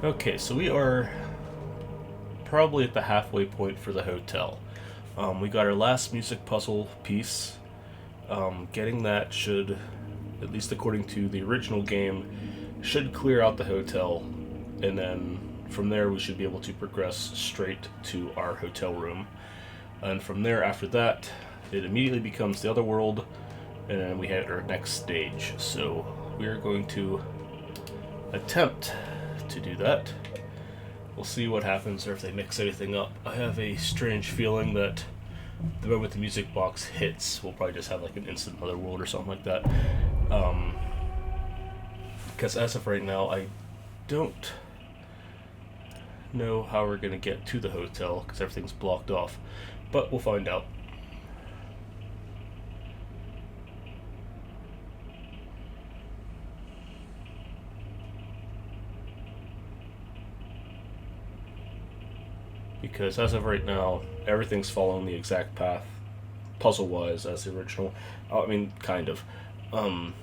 Okay, so we are probably at the halfway point for the hotel. We got our last music puzzle piece. Getting that should, at least according to the original game, should clear out the hotel, and then from there we should be able to progress straight to our hotel room. And from there, after that, it immediately becomes the other world, and then we hit our next stage. So we are going to attempt to do that. We'll see what happens or if they mix anything up. I have a strange feeling that the moment the music box hits, we'll probably just have like an instant Otherworld or something like that. Because as of right now, I don't know how we're going to get to the hotel because everything's blocked off. But we'll find out. Because as of right now, everything's following the exact path, puzzle-wise, as the original. I mean, kind of. Um,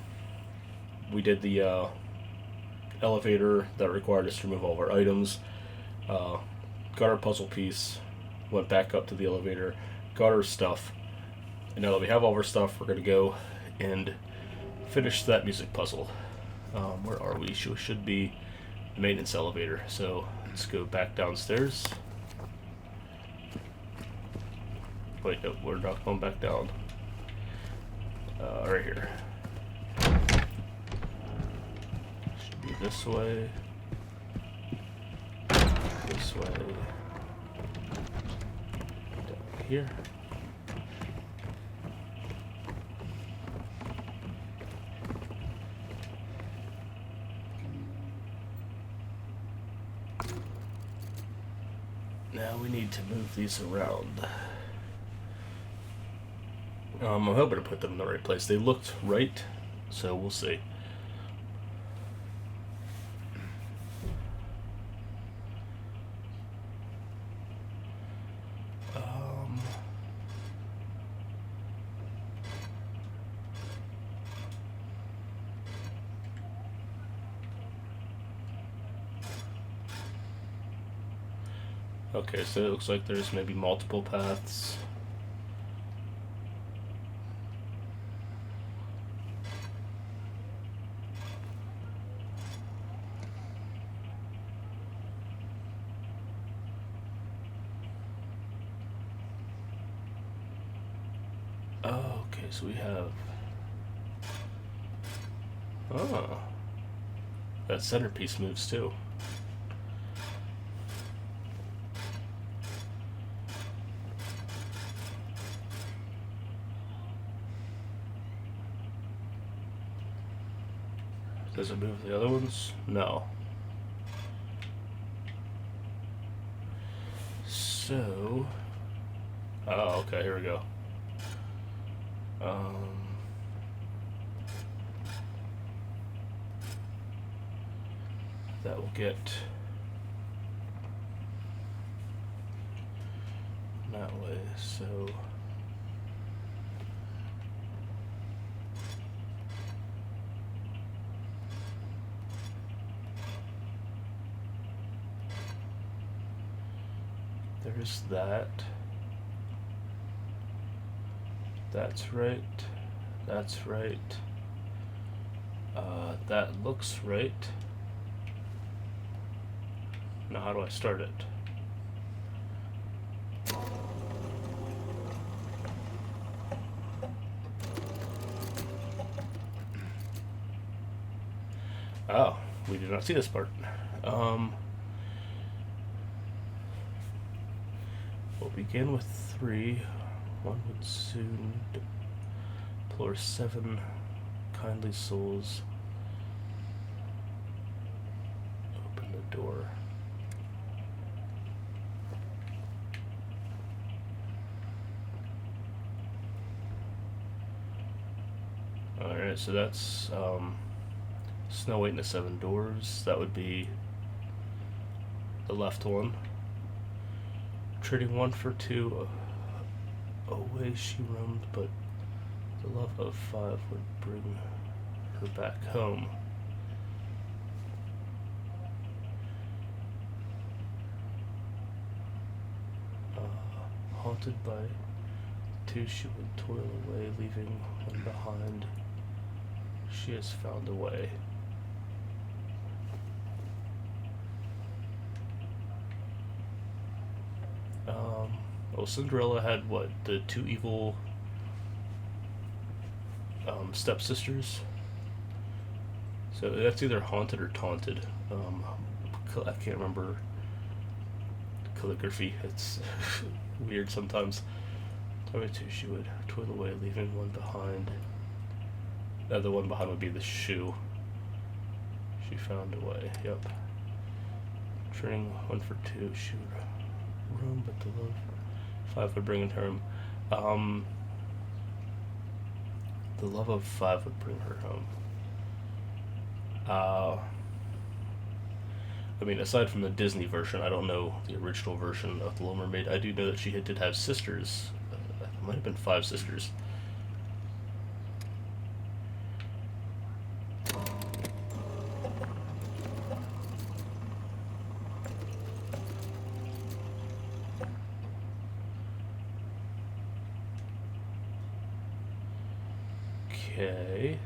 we did the elevator that required us to remove all of our items. Uh, got our puzzle piece, went back up to the elevator, got our stuff, and now that we have all of our stuff, we're going to go and finish that music puzzle. Where are we? We should be the maintenance elevator. So let's go back downstairs. Wait, no, we're not going back down. Right here. Should be this way. This way. Down here. Now we need to move these around. I'm hoping to put them in the right place. They looked right, so we'll see. Okay, so it looks like there's maybe multiple paths. Okay, so we have... Oh. That centerpiece moves too. Does it move the other ones? No. So... Oh, okay, here we go. That will get that way, so there's that. That's right. That's right. That looks right. Now how do I start it? Oh, we did not see this part. We'll begin with 3. One would soon deplore 7 kindly souls. Open the door. Alright, so that's Snow White and the 7 Doors. That would be the left one. Trading 1 for 2. Away she roamed, but the love of 5 would bring her back home. Taunted by two, she would toil away, leaving one behind. She has found a way. Well, Cinderella had what? The two evil stepsisters. So that's either haunted or taunted. I can't remember calligraphy. It's weird sometimes. Tell two, she would toil away, leaving one behind. The other one behind would be the shoe. She found a way. Yep. Trading one for two, she would roam, but the love five would bring her home. The love of five would bring her home. I mean, aside from the Disney version, I don't know the original version of The Little Mermaid. I do know that she did have sisters. It might have been five sisters. Okay.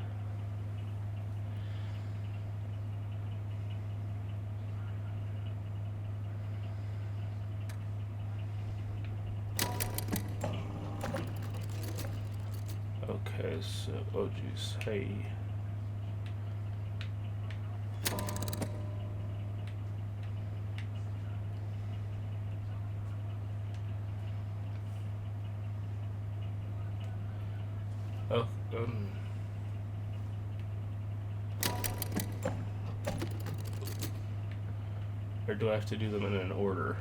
Okay, so, oh geez, hey. Oh, or do I have to do them in an order?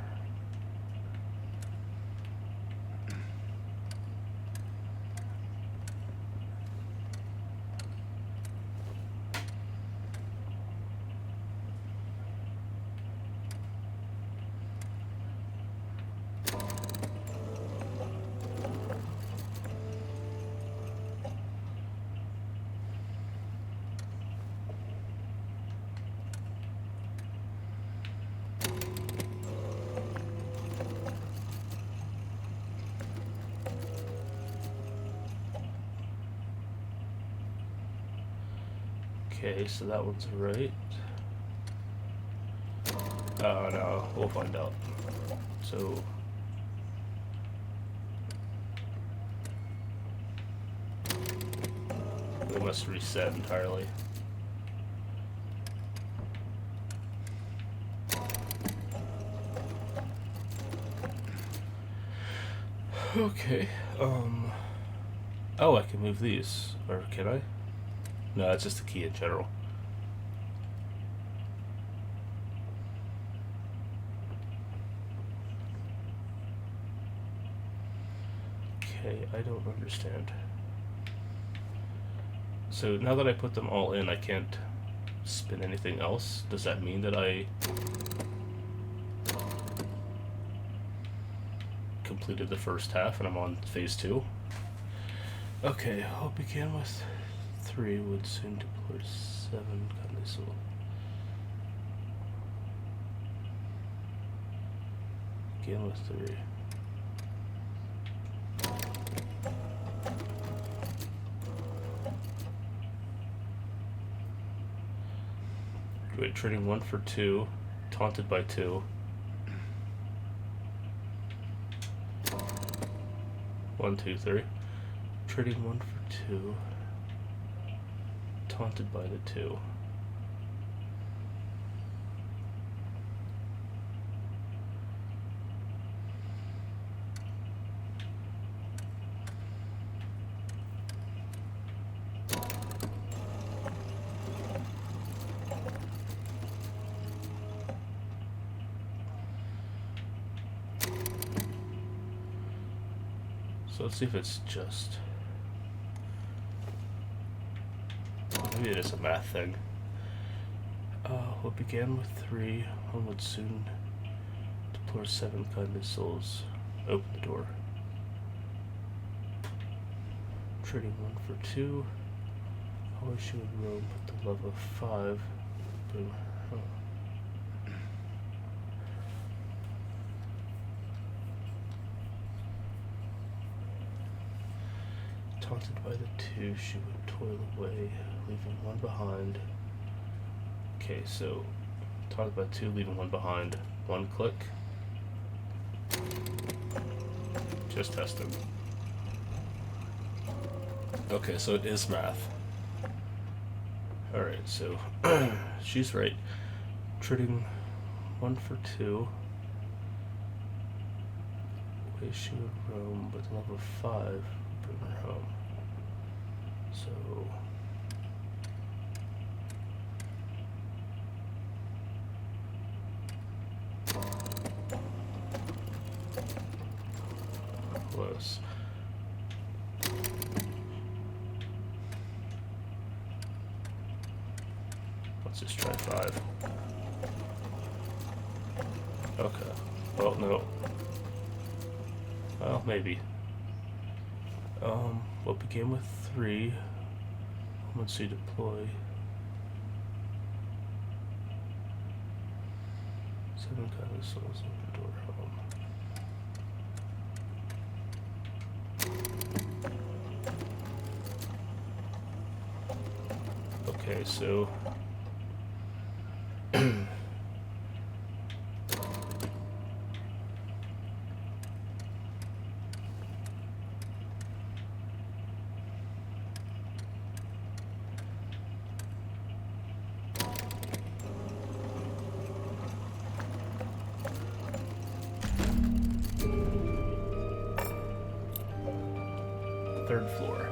Okay, so that one's right. Oh no, we'll find out. So we must reset entirely. Okay, oh, I can move these, or can I? No, it's just a key in general. Okay, I don't understand. So now that I put them all in, I can't spin anything else. Does that mean that I completed the first half and I'm on phase 2? Okay, I'll begin with 3, would soon deploy 7, so begin with 3. Wait, trading 1 for 2, taunted by 2. 1, 2, 3. Trading 1 for 2. Taunted by the 2. So let's see if it's just... Maybe it is a math thing. We'll begin with 3. One would soon deploy 7 kindly souls. Open the door. Trading 1 for 2. Always she would roam, but the love of 5. Boom. Oh. Taunted by the two, she would toil away, leaving one behind. Okay, so taunted by two, leaving one behind. One click. Just testing. Okay, so it is math. Alright, so she's right. Trading 1 for 2. Way she would roam, but level 5 bring her home. So close. Let's just try 5. Okay. Well, no. Well, maybe. What began with 3. Let's see, deploy. 7 kind of souls open door home. Okay, so third floor.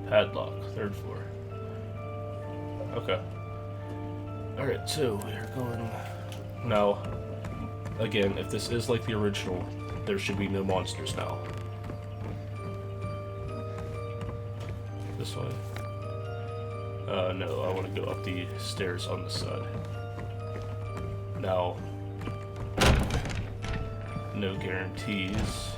Padlock, third floor. Okay. Alright, so we're going... Now, again, if this is like the original, there should be no monsters now. This way? No, I want to go up the stairs on this side. Now, no guarantees.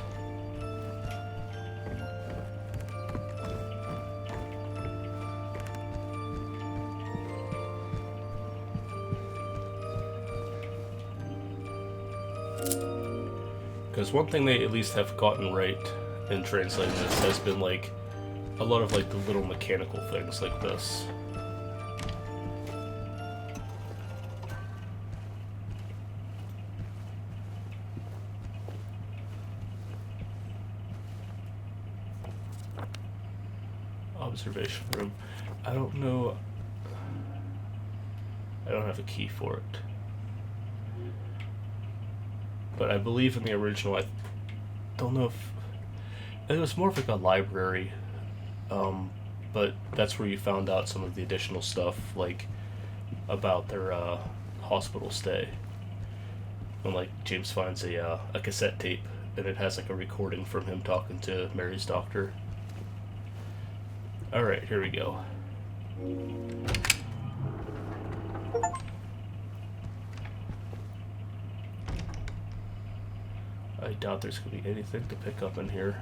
Because one thing they at least have gotten right in translating this has been like a lot of like the little mechanical things like this. Observation room. I don't know. I don't have a key for it. But I believe in the original, I don't know if... It was more of like a library, but that's where you found out some of the additional stuff, like about their hospital stay. When like James finds a cassette tape, and it has like a recording from him talking to Mary's doctor. Alright, here we go. I doubt there's going to be anything to pick up in here.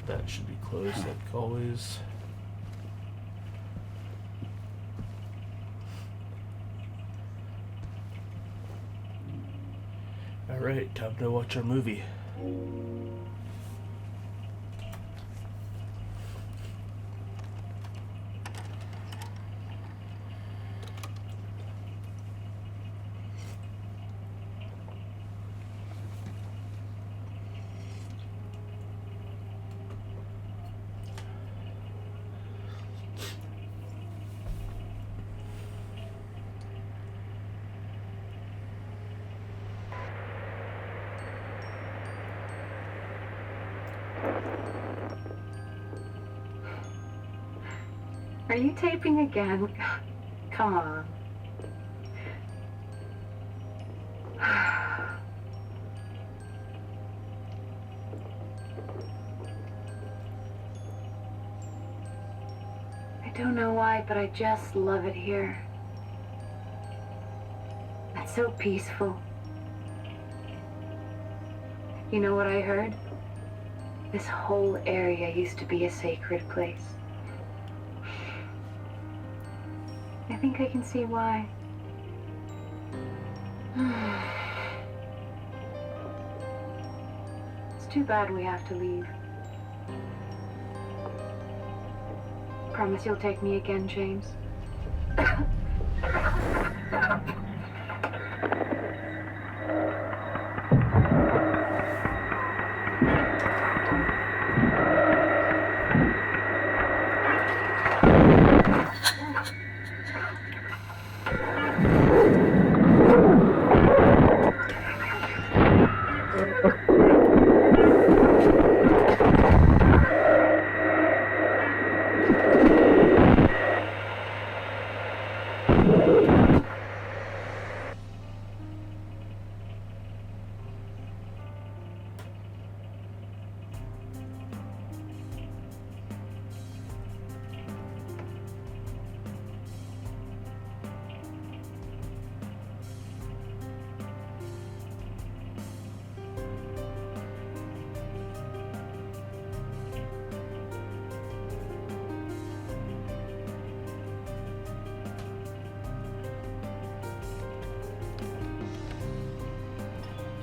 That should be closed like always. Alright, time to watch our movie. Are you taping again? Come on. I don't know why, but I just love it here. It's so peaceful. You know what I heard? This whole area used to be a sacred place. I think I can see why. It's too bad we have to leave. Promise you'll take me again, James?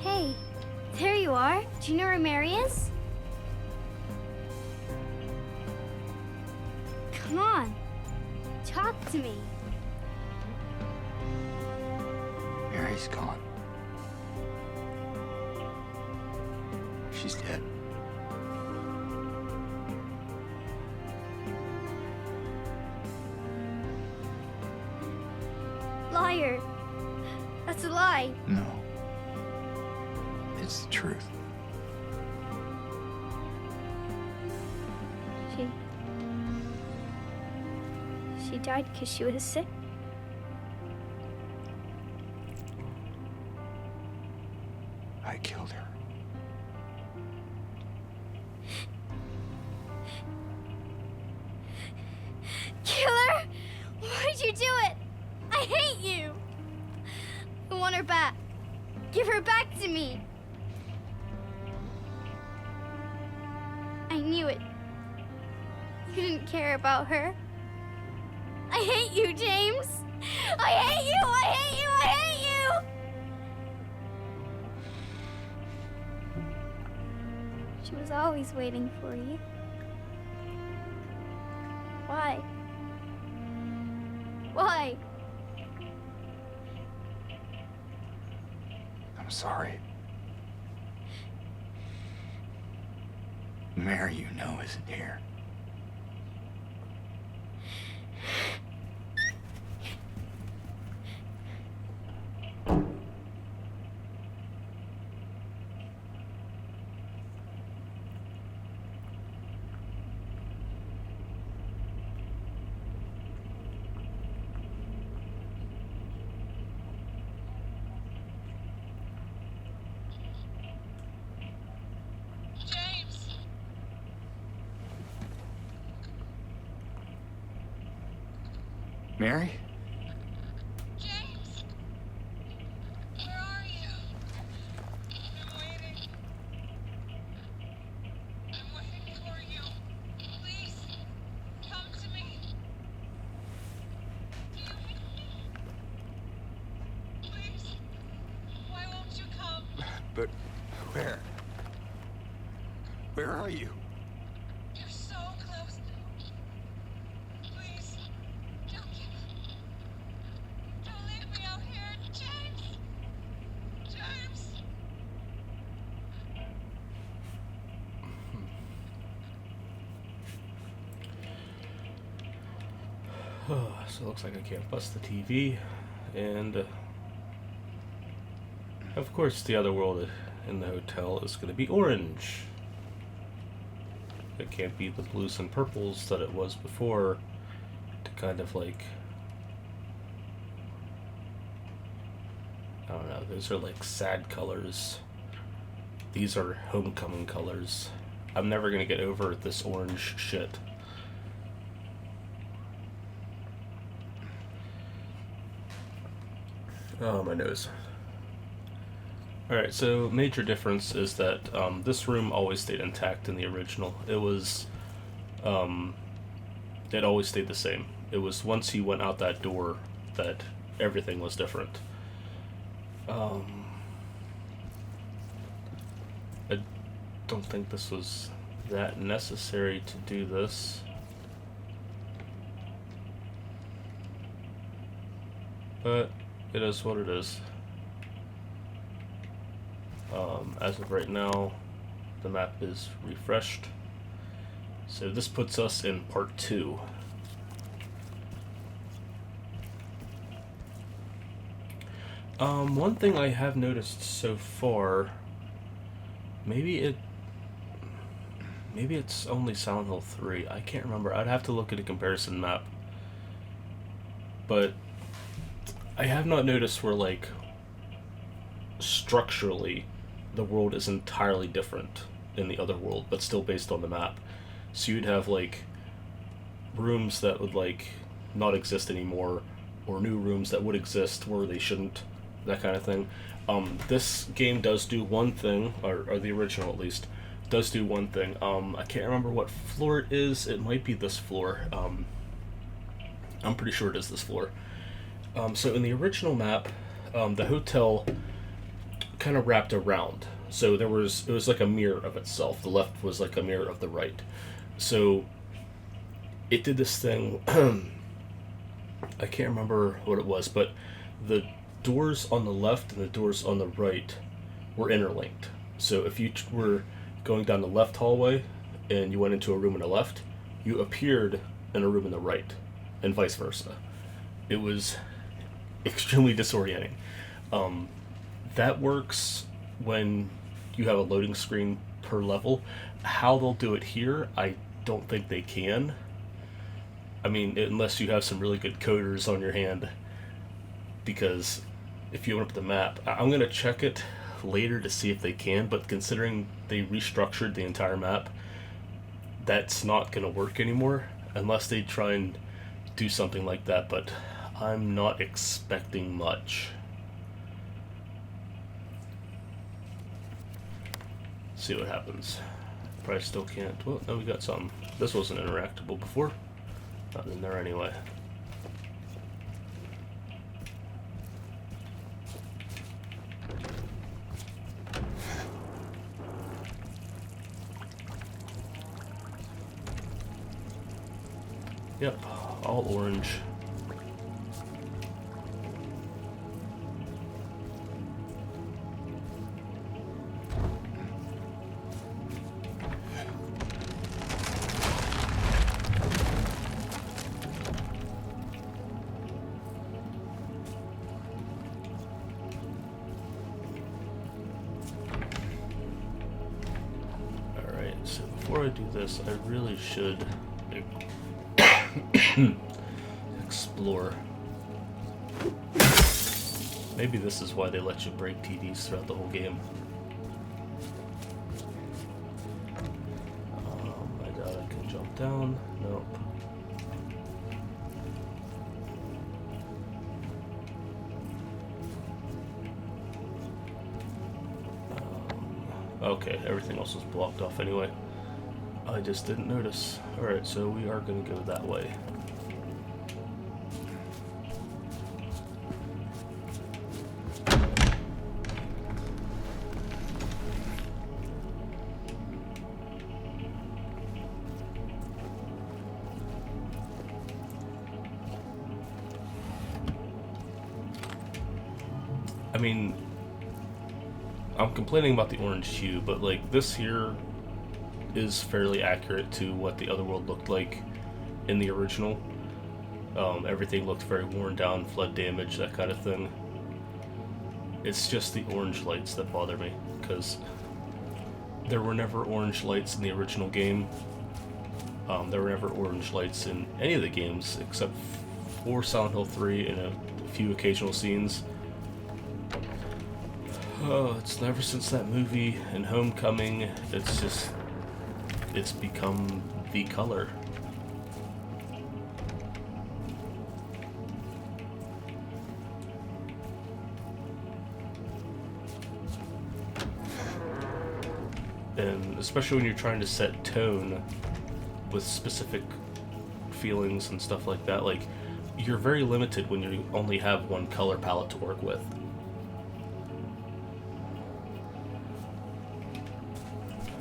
Hey, there you are. Do you know where Mary is? Come on, talk to me. Mary's gone. She's dead. Liar. That's a lie. No. It's the truth. She died because she was sick. I killed her. Kill her? Why'd you do it? I hate you. I want her back. Give her back to me. I knew it. You didn't care about her. I hate you, James. I hate you. I hate you. I hate you. She was always waiting for you. Why? Why? I'm sorry. Mary, you know, isn't here. Mary? James! Where are you? I'm waiting. I'm waiting for you. Please, come to me. Do you hear me? Please, why won't you come? But where? Where are you? You're so close now. Please, don't leave me out here, James! James! So it looks like I can't bust the TV, and of course the other world in the hotel is going to be orange. It can't be the blues and purples that it was before, to kind of like, I don't know, those are like sad colors. These are homecoming colors. I'm never going to get over this orange shit. Oh, my nose. Alright, so major difference is that this room always stayed intact in the original. It always stayed the same. It was once you went out that door that everything was different. I don't think this was that necessary to do this. But it is what it is. As of right now, the map is refreshed. So this puts us in part 2. One thing I have noticed so far, maybe it's only Silent Hill 3. I can't remember. I'd have to look at a comparison map. But I have not noticed where, like, structurally the world is entirely different in the Otherworld, but still based on the map. So you'd have, like, rooms that would, like, not exist anymore, or new rooms that would exist where they shouldn't, that kind of thing. This game does do one thing, or the original at least, does do one thing. I can't remember what floor it is. It might be this floor. I'm pretty sure it is this floor. So in the original map, the hotel kind of wrapped around. So it was like a mirror of itself. The left was like a mirror of the right. So it did this thing. I can't remember what it was, but the doors on the left and the doors on the right were interlinked. So if you were going down the left hallway and you went into a room on the left, you appeared in a room on the right, and vice versa. It was extremely disorienting. That works when you have a loading screen per level. How they'll do it here, I don't think they can. I mean, unless you have some really good coders on your hand, because if you open up the map, I'm going to check it later to see if they can, but considering they restructured the entire map, that's not going to work anymore unless they try and do something like that, but I'm not expecting much. See what happens. Probably still can't. Well, no, we got something. This wasn't interactable before. Not in there anyway. Yep, all orange. Alright, so before I do this, I really should explore. Maybe this is why they let you break TVs throughout the whole game. I doubt I can jump down. Nope. Okay, everything else was blocked off anyway. I just didn't notice. Alright, so we are going to go that way. I mean, I'm complaining about the orange hue, but like this here is fairly accurate to what the Otherworld looked like in the original. Everything looked very worn down, flood damage, that kind of thing. It's just the orange lights that bother me, because there were never orange lights in the original game. There were never orange lights in any of the games except for Silent Hill 3 and a few occasional scenes. Oh, it's ever since that movie and Homecoming, it's become the color. and especially when you're trying to set tone with specific feelings and stuff like that, like, you're very limited when you only have one color palette to work with.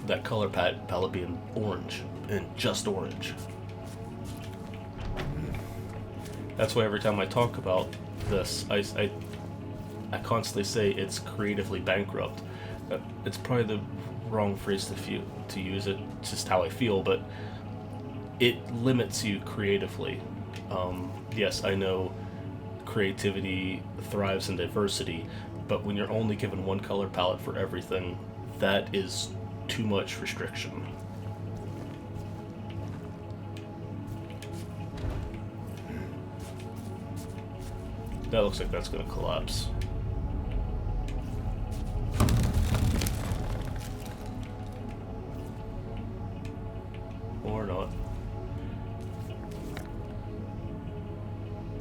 That color palette being orange, and just orange. That's why every time I talk about this, I constantly say it's creatively bankrupt. It's probably the wrong phrase to use. It's just how I feel, but it limits you creatively. Yes, I know creativity thrives in diversity, but when you're only given one color palette for everything, that is too much restriction. That looks like that's going to collapse. Or not.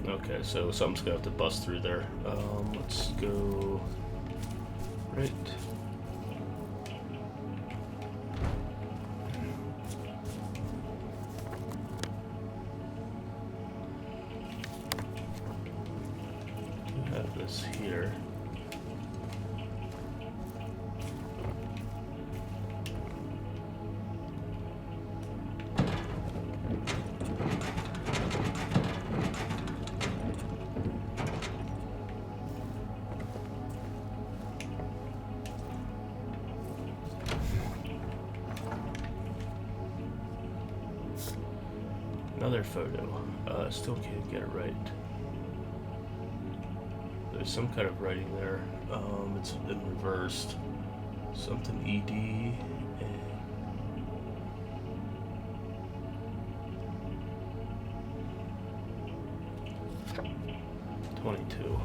Okay, so something's going to have to bust through there. Let's go right. Have this here. Another photo. Still can't get it right. There's some kind of writing there. It's been reversed. Something ED and 22.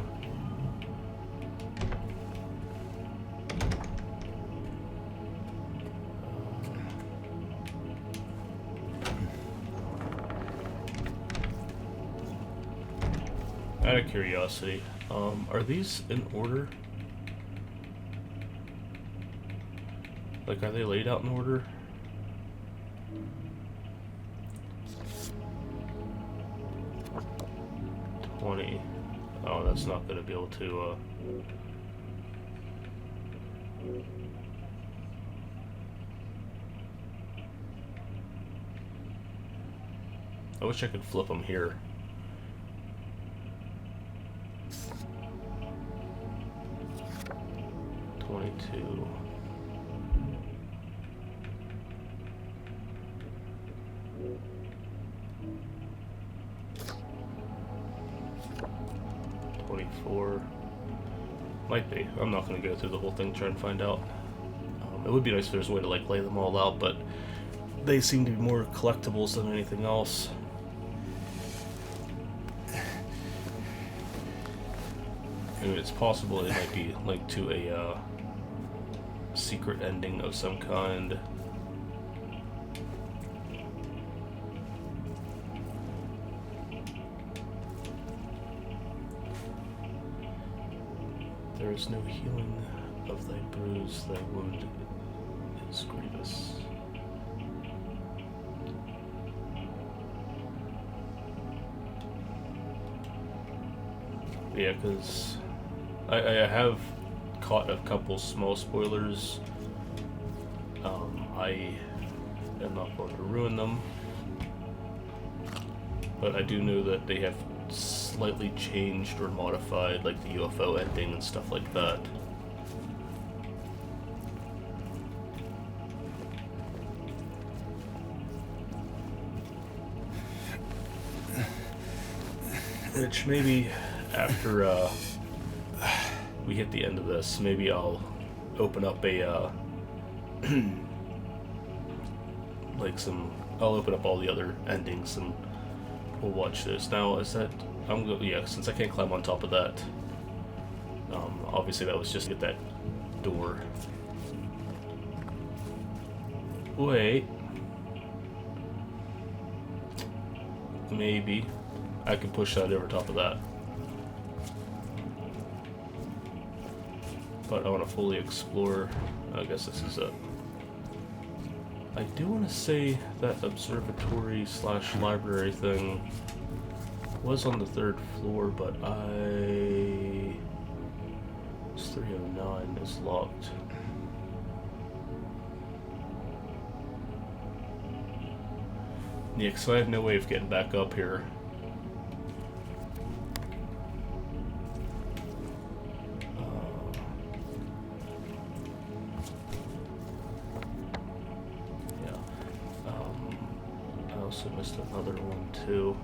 Out of curiosity, are these in order? Like, are they laid out in order? Oh, that's not going to be able to, I wish I could flip them here. Two. Might be. I'm not going to go through the whole thing to try and find out. It would be nice if there's a way to like lay them all out, but they seem to be more collectibles than anything else. I mean, it's possible it might be linked to a secret ending of some kind. There is no healing of thy bruise, thy wound is grievous. Yeah, because I have caught a couple small spoilers. I am not going to ruin them, but I do know that they have slightly changed or modified, like the UFO ending and stuff like that. Which maybe after we hit the end of this, maybe I'll open up a I'll open up all the other endings and we'll watch this. Now, is that yeah, since I can't climb on top of that, obviously that was just to get that door. Wait, maybe I can push that over top of that. But I want to fully explore. I guess this is it. I do want to say that observatory slash library thing was on the 3rd floor, but it's 309 is locked. Yeah, because I have no way of getting back up here. I also missed another one too.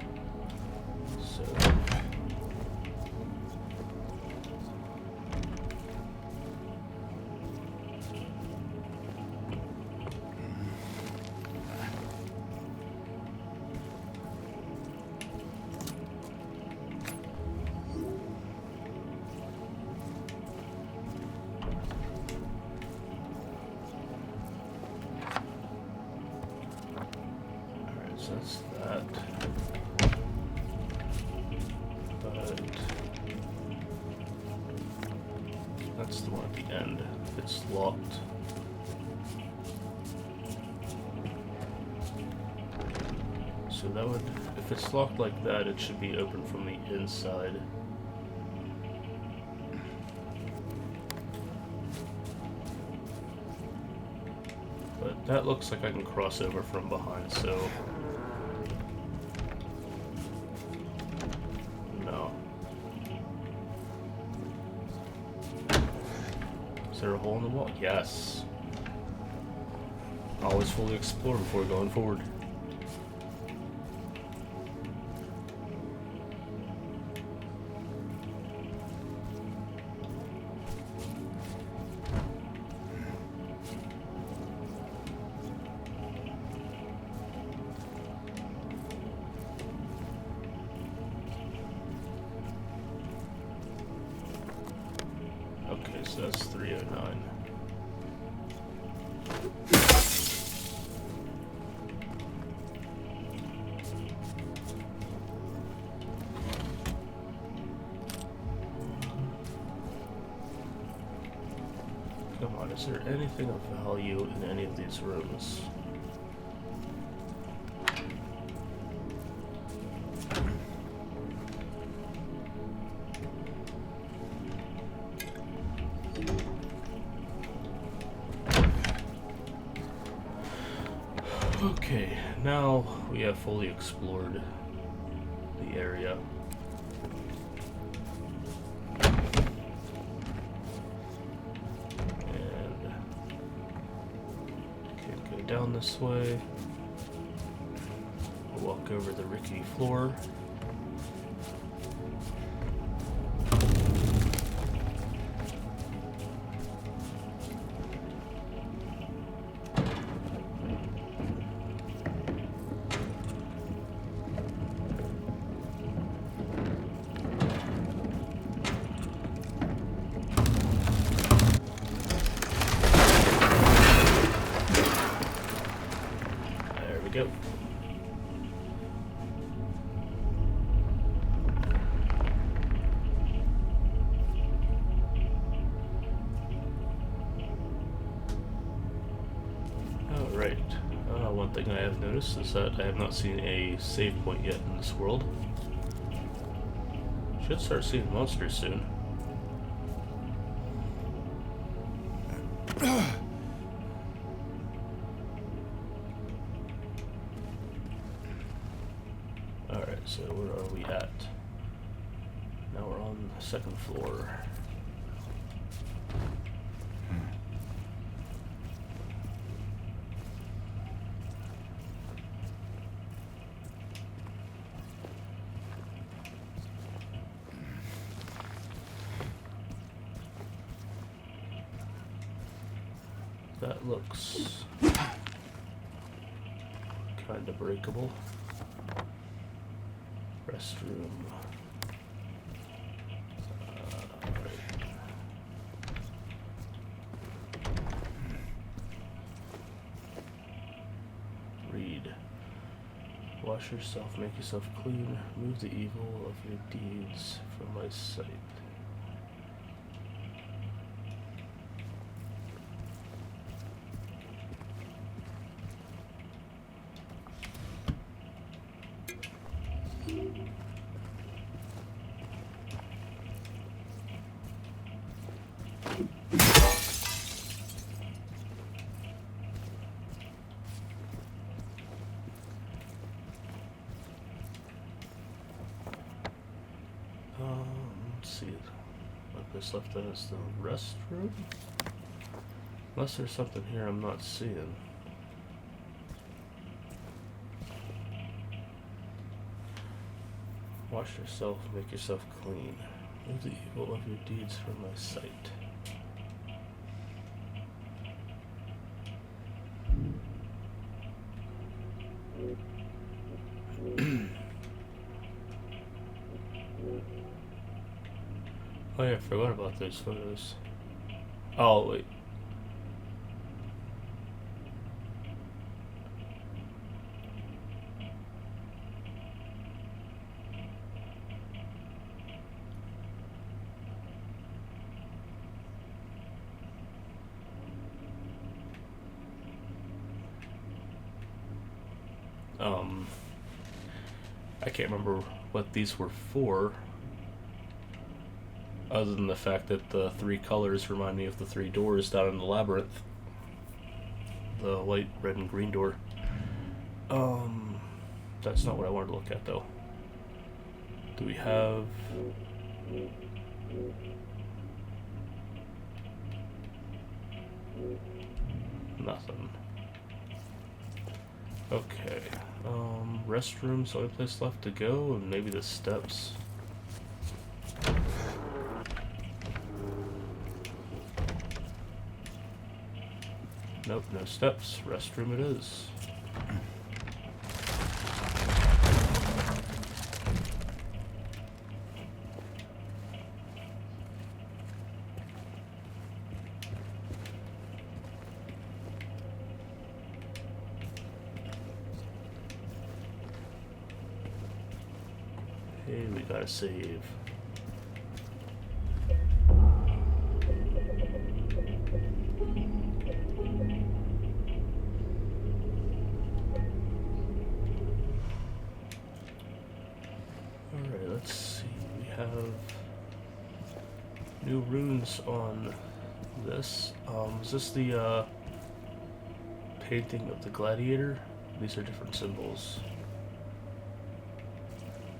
So that's that. But that's the one at the end. It's locked. So that would, if it's locked like that, it should be open from the inside. But that looks like I can cross over from behind, so no. Is there a hole in the wall? Yes. Always fully explore before going forward. Okay, so that's 309. Come on, is there anything of value in any of these rooms? Okay, now we have fully explored the area. And can't go down this way. We'll walk over the rickety floor. Go. Alright, one thing I have noticed is that I have not seen a save point yet in this world. Should start seeing monsters soon. Alright, so where are we at? Now we're on the 2nd floor. That looks kind of breakable. Restroom. Right. Read. Wash yourself, make yourself clean, remove the evil of your deeds from my sight. place left as the restroom? Unless there's something here I'm not seeing. Wash yourself, make yourself clean. Move the evil of your deeds from my sight. Oh yeah, I forgot about those photos. Oh wait. I can't remember what these were for, other than the fact that the three colors remind me of the three doors down in the labyrinth. The white, red, and green door. That's not what I wanted to look at though. Do we have... Nothing. Okay. Restrooms, only place left to go, and maybe the steps. Nope, no steps. Restroom it is. Hey, we gotta save. Alright, let's see. We have new runes on this. Is this the painting of the gladiator? These are different symbols.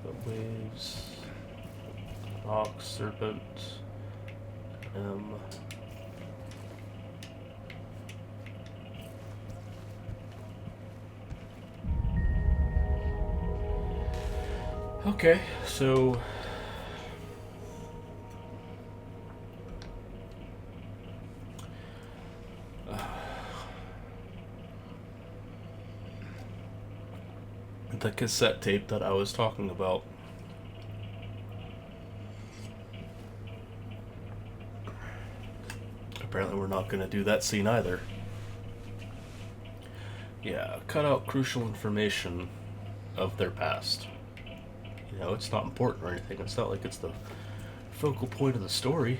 The waves, ox, serpent, M. Okay, so the cassette tape that I was talking about. Apparently we're not going to do that scene either. Yeah, cut out crucial information of their past. You know, it's not important or anything. It's not like it's the focal point of the story.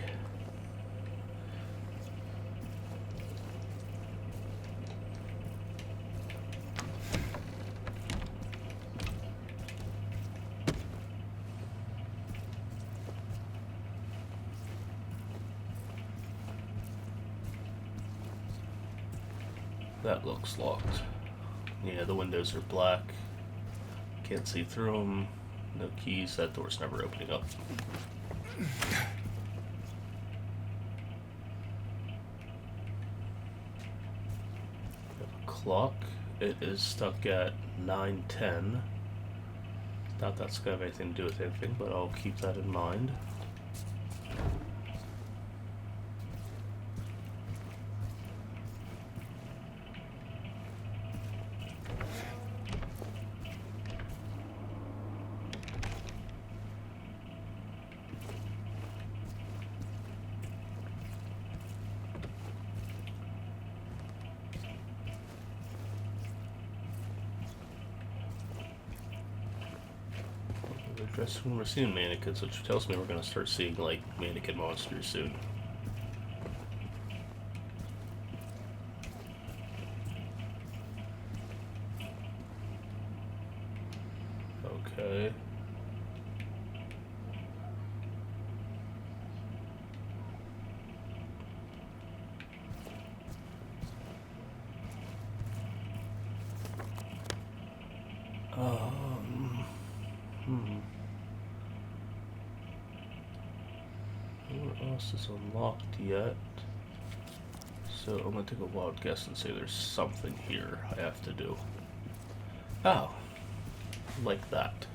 That looks locked. Yeah, the windows are black. Can't see through them. No keys. That door's never opening up. Clock. It is stuck at 9:10. Not that's gonna have anything to do with anything, but I'll keep that in mind. When we're seeing mannequins, which tells me we're going to start seeing like mannequin monsters soon. Okay. house is unlocked yet. So I'm gonna take a wild guess and say there's something here I have to do. Oh. Like that.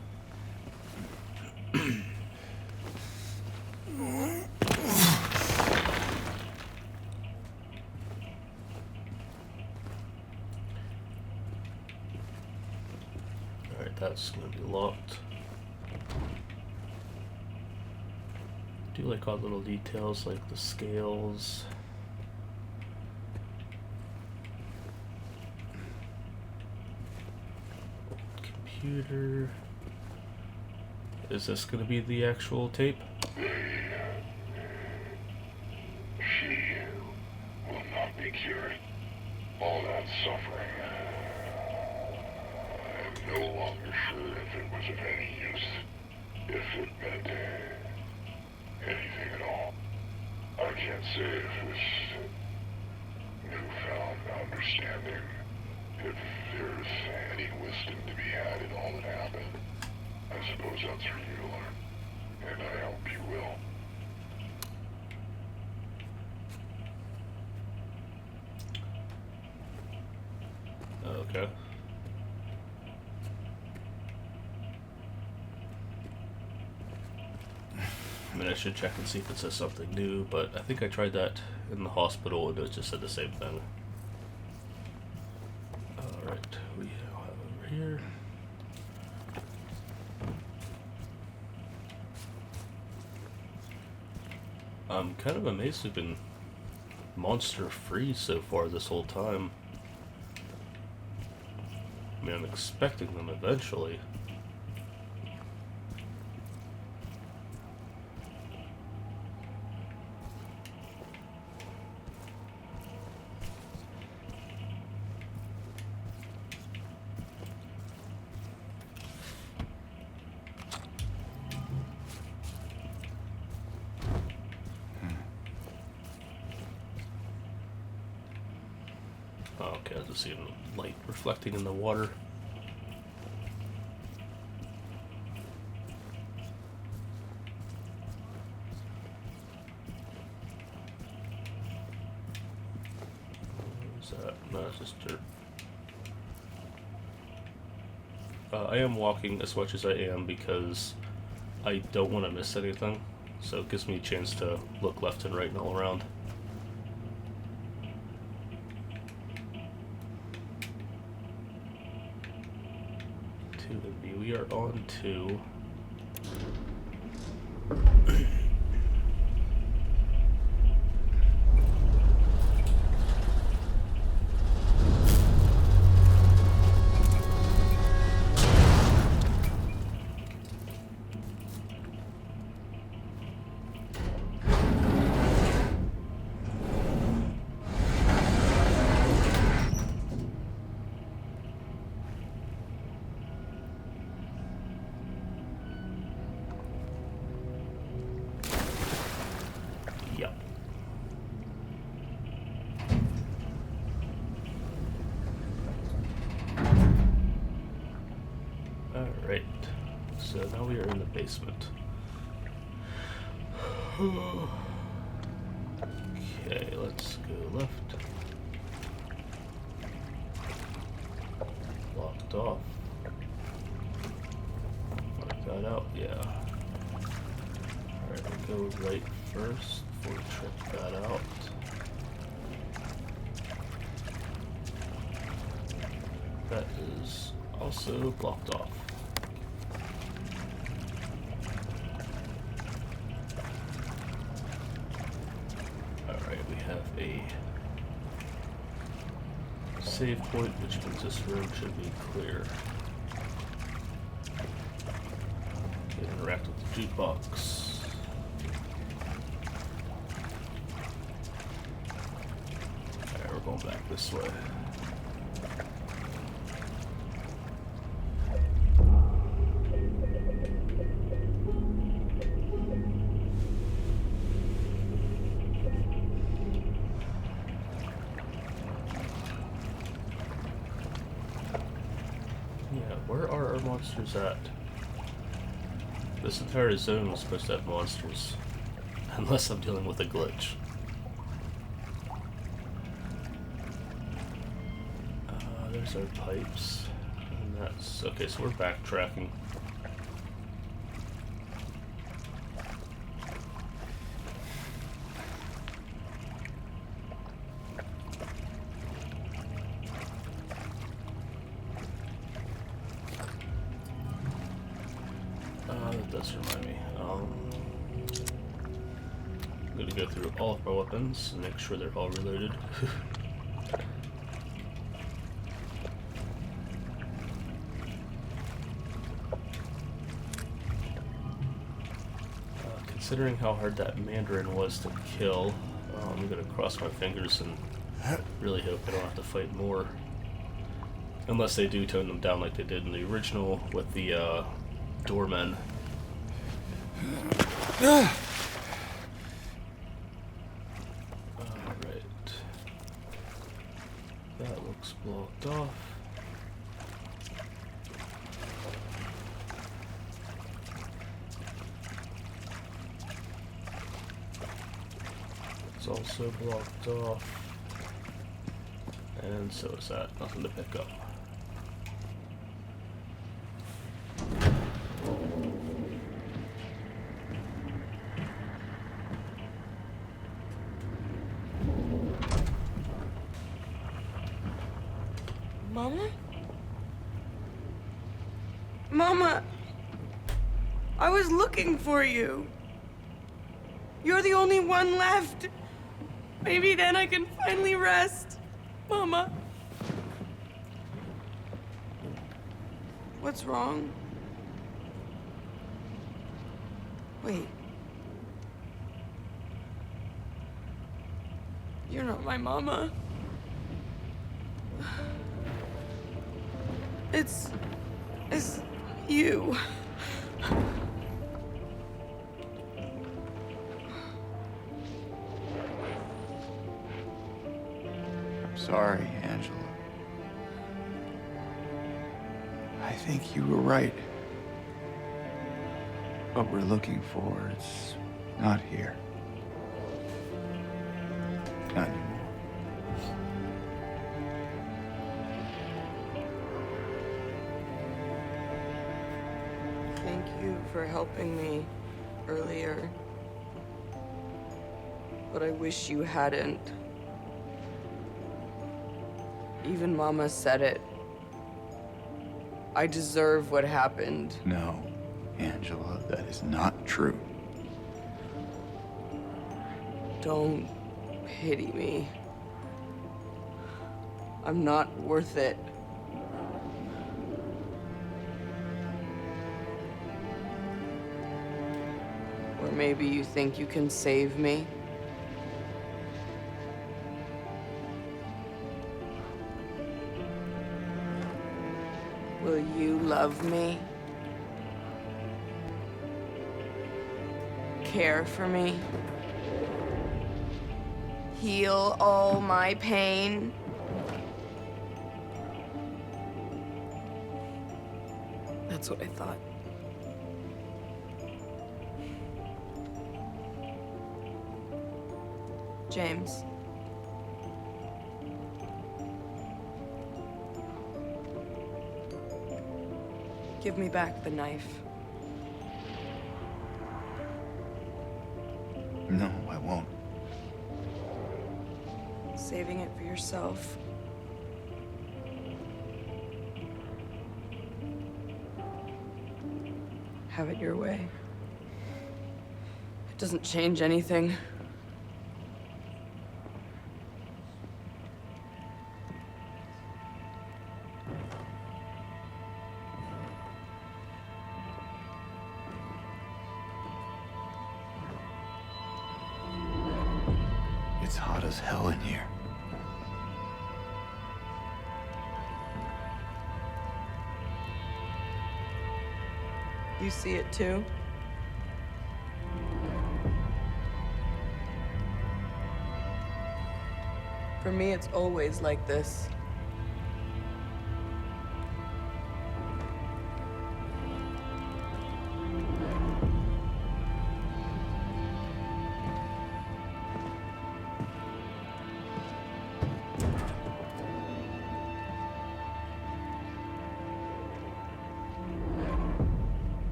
Alright, that's gonna be locked. Do like all little details like the scales. Computer. Is this gonna be the actual tape? She will not be cured. All that suffering. I am no longer sure if it was of any use. If it meant anything at all. I can't say if this newfound understanding, if there's any wisdom to be had in all that happened. I suppose that's for you to learn, and I hope you will. Okay. I mean, I should check and see if it says something new, but I think I tried that in the hospital and it just said the same thing. Alright, we have over here. I'm kind of amazed we've been monster-free so far this whole time. I mean, I'm expecting them eventually. Oh, okay, I was just seeing light reflecting in the water. What is that? No, it's just dirt. I am walking as much as I am because I don't want to miss anything, so it gives me a chance to look left and right and all around. We are on to Alright, so now we are in the basement. Okay, let's go left. Locked off. Lock that out, yeah. Alright, we'll go right first before we check that out. That is also blocked off. Alright, we have a save point, which means this room should be clear. Okay, interact with the jukebox. Alright, we're going back this way. Where are our monsters at? This entire zone was supposed to have monsters. unless I'm dealing with a glitch. There's our pipes, and that's okay. So we're backtracking. That does remind me. I'm gonna go through all of our weapons and make sure they're all reloaded. Considering how hard that Mandarin was to kill, I'm gonna cross my fingers and really hope I don't have to fight more. Unless they do tone them down like they did in the original with the doormen. Alright. That looks blocked off. It's also blocked off. And so is that. Nothing to pick up. Mama? Mama! I was looking for you. You're the only one left. Maybe then I can finally rest. Mama. What's wrong? Wait. You're not my mama. It's you. Sorry, Angela. I think you were right. What we're looking for is not here. Not anymore. Thank you for helping me earlier. But I wish you hadn't. Even Mama said it. I deserve what happened. No, Angela, that is not true. Don't pity me. I'm not worth it. Or maybe you think you can save me? Will you love me? Care for me? Heal all my pain? That's what I thought. James. Give me back the knife. No, I won't. Saving it for yourself. Have it your way. It doesn't change anything. It's hot as hell in here. You see it too? For me, it's always like this.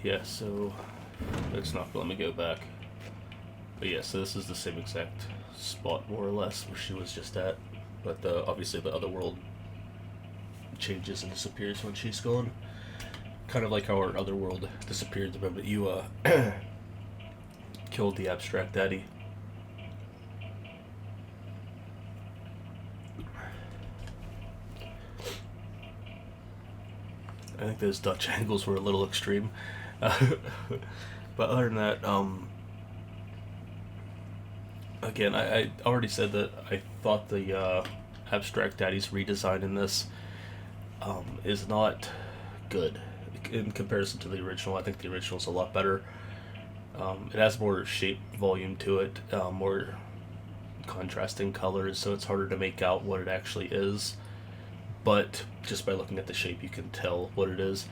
Yeah, so it's not gonna let me go back. But yeah, so this is the same exact spot, more or less, where she was just at. But obviously the Otherworld changes and disappears when she's gone. Kind of like how our Otherworld disappeared the moment you killed the Abstract Daddy. I think those Dutch angles were a little extreme. But other than that, again, I already said that I thought the Abstract Daddy's redesign in this is not good in comparison to the original. I think the original is a lot better. It has more shape volume to it, more contrasting colors, so it's harder to make out what it actually is. But just by looking at the shape, you can tell what it is.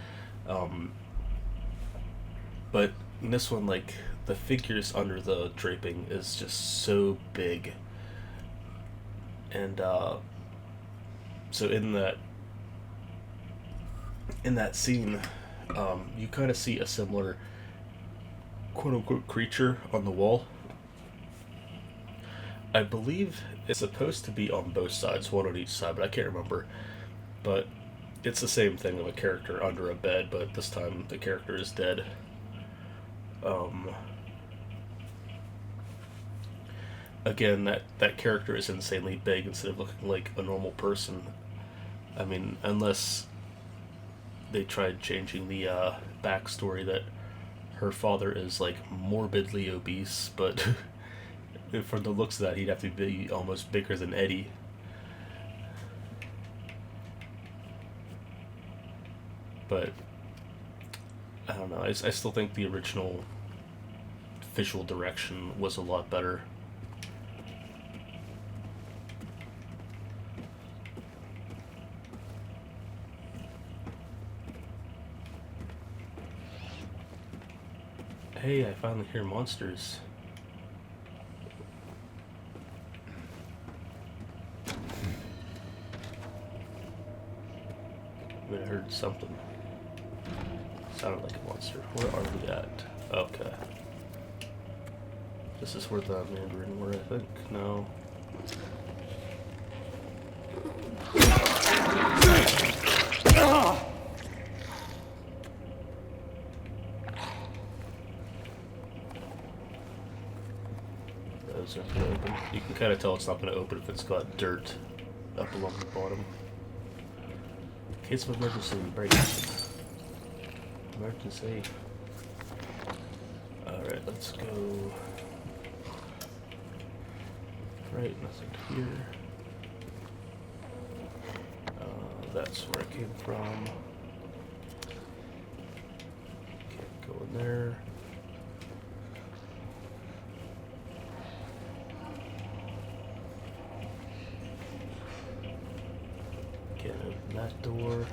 But in this one, like, the figures under the draping is just so big. And so in that scene, you kind of see a similar quote-unquote creature on the wall. I believe it's supposed to be on both sides, one on each side, but I can't remember. But it's the same thing of a character under a bed, but this time the character is dead. Again, that character is insanely big instead of looking like a normal person. I mean, unless they tried changing the backstory that her father is like morbidly obese, but from the looks of that, he'd have to be almost bigger than Eddie. But I don't know. I still think the original visual direction was a lot better. Hey, I finally hear monsters. I heard something. Sounded like a monster. Where are we at? Okay. This is where the Mandarin were, I think. No. Those aren't gonna open. You can kind of tell it's not gonna open if it's got dirt up along the bottom. In case of emergency, break. Emergency. Alright, let's go. Right, nothing here. That's where I came from. Can't go in there. Can't open that door.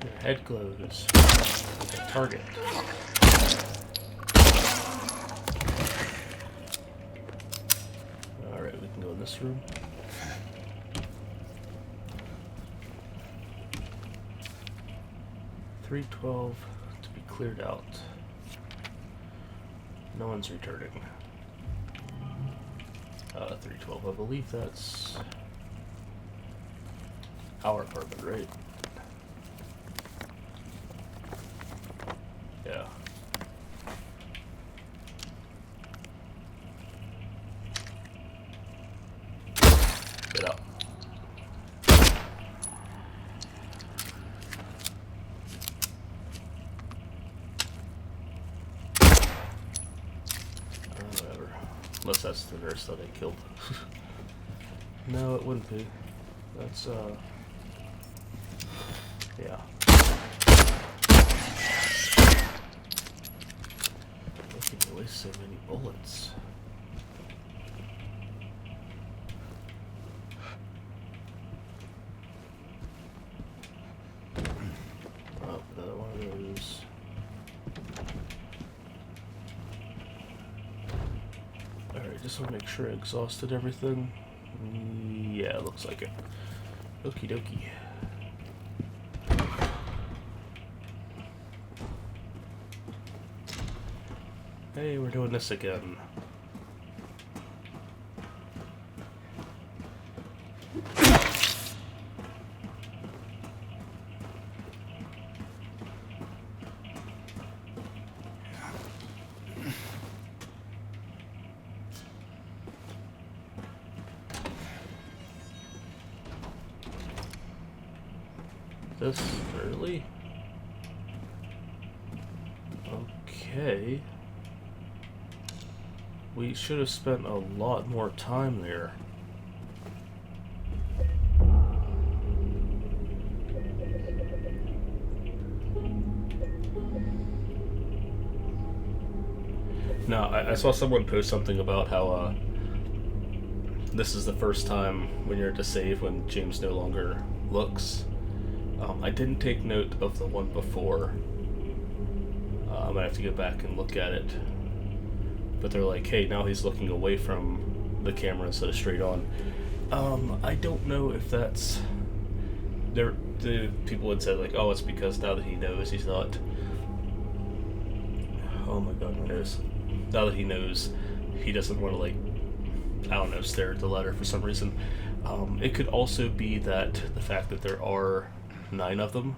Your head glows like a target. Alright, we can go in this room. $312 to be cleared out. No one's returning. 312, I believe that's our apartment, right? Yeah. Get out. Whatever. Unless that's the nurse that I killed. No, it wouldn't be. That's, yeah. Taking away so many bullets. Oh, another one of those. Alright, just want to make sure I exhausted everything. Yeah, looks like it. Okie dokie. Hey, we're doing this again. This early? Okay. We should have spent a lot more time there. Now, I saw someone post something about how this is the first time when you're to save when James no longer looks. I didn't take note of the one before. I'm gonna have to get back and look at it. But they're like, hey, now he's looking away from the camera instead of straight on. I don't know if that's... The people had said, like, oh, it's because now that he knows he's not... Oh my god, my nose. Now that he knows, he doesn't want to, like, I don't know, stare at the letter for some reason. It could also be that the fact that there are 9 of them,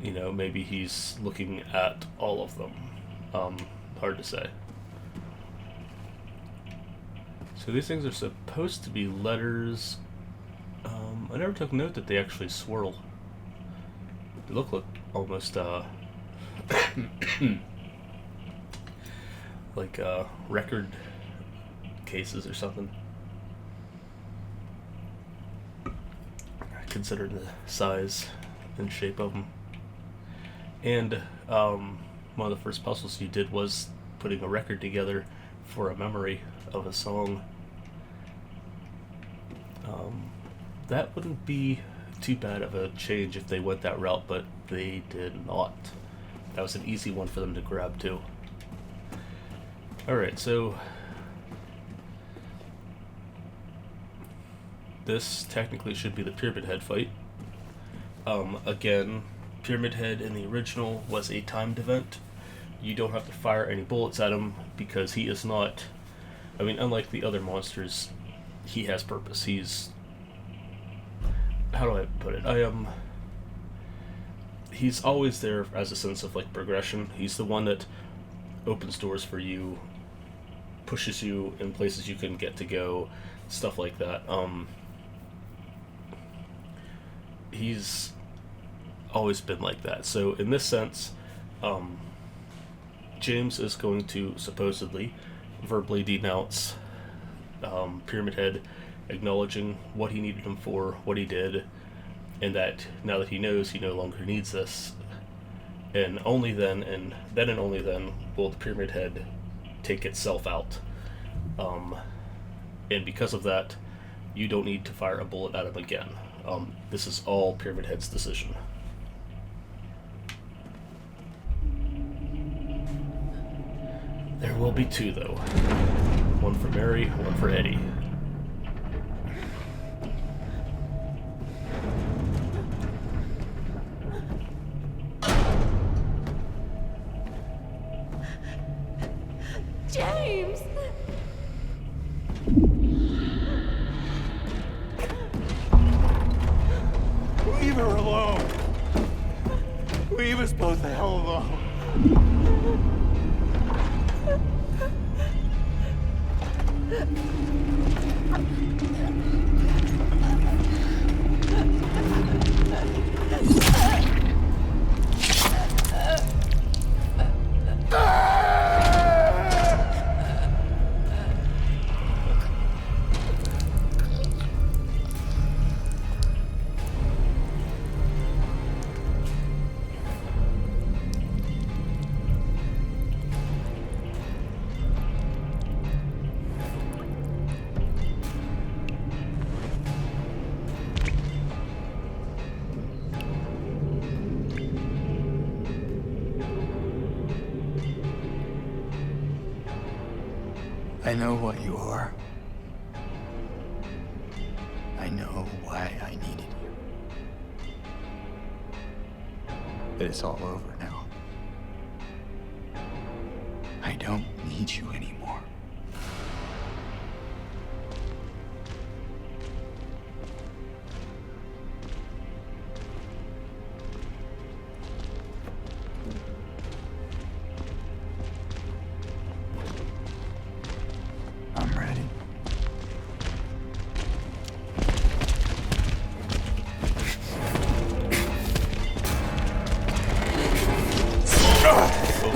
you know, maybe he's looking at all of them. Hard to say. So these things are supposed to be letters. I never took note that they actually swirl. They look like almost like record cases or something. Considering the size and shape of them. And one of the first puzzles you did was putting a record together for a memory of a song. That wouldn't be too bad of a change if they went that route, but they did not. That was an easy one for them to grab too. Alright, so this technically should be the Pyamid Head fight. Again, Pyamid Head in the original was a timed event. You don't have to fire any bullets at him because he is not... I mean, unlike the other monsters, he has purpose. He's... How do I put it? He's always there as a sense of, like, progression. He's the one that opens doors for you, pushes you in places you couldn't get to go, stuff like that. He's always been like that. So in this sense, James is going to supposedly verbally denounce Pyamid Head, acknowledging what he needed him for, what he did, and that now that he knows, he no longer needs this. And only then, and only then, will the Pyamid Head take itself out. And because of that, you don't need to fire a bullet at him again. This is all Pyamid Head's decision. There will be 2, though. One for Mary, one for Eddie. James! Leave her alone! Leave us both the hell alone! I know what you are. I know why I needed you. But it's all over now. don't need you anymore. I'm ready.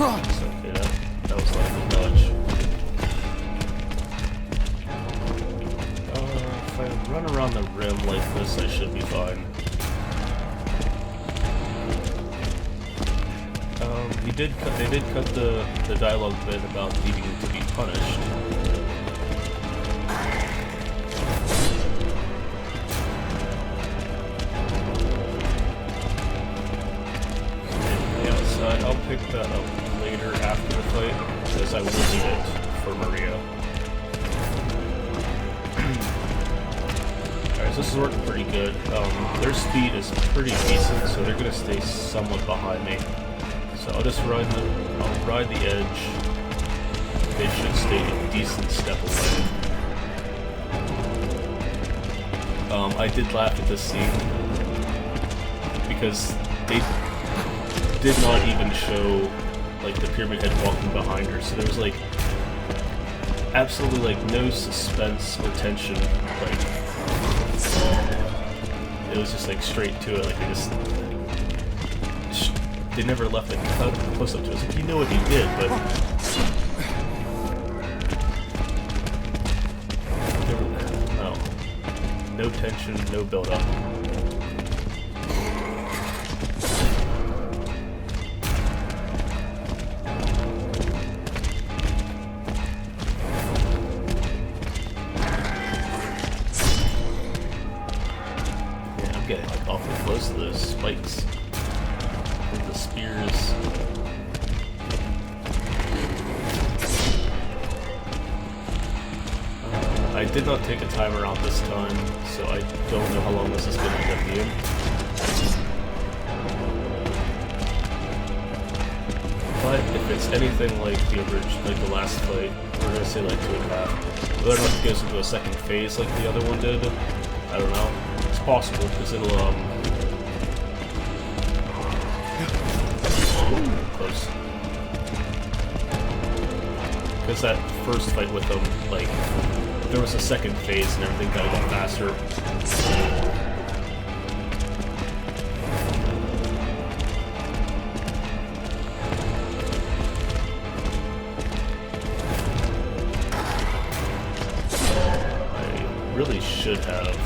Oh, okay, that was like a dodge. If I run around the rim like this, I should be fine. They did cut the dialogue bit about needing to be punished. I'll pick that up later after the fight, because I will need it for Maria. Alright, so this is working pretty good. Their speed is pretty decent, so they're going to stay somewhat behind me. So I'll just ride the edge. They should stay a decent step away. I did laugh at this scene, because they did not even show like the Pyramid Head walking behind her, so there was like absolutely like no suspense or tension. Like it was just like straight to it. Like they never left a close up to us. Like, you know what he did, but no tension, no build up. Getting like awfully close to those spikes with the spears. I did not take a timer out this time, so I don't know how long this is going to end up being. But if it's anything like the original, like the last fight, we're gonna say like 2.5. Whether or not it goes into a second phase like the other one did, I don't know. It's possible, because it'll, close. Because that first fight with them, like, there was a second phase and everything kind of got faster. I really should have.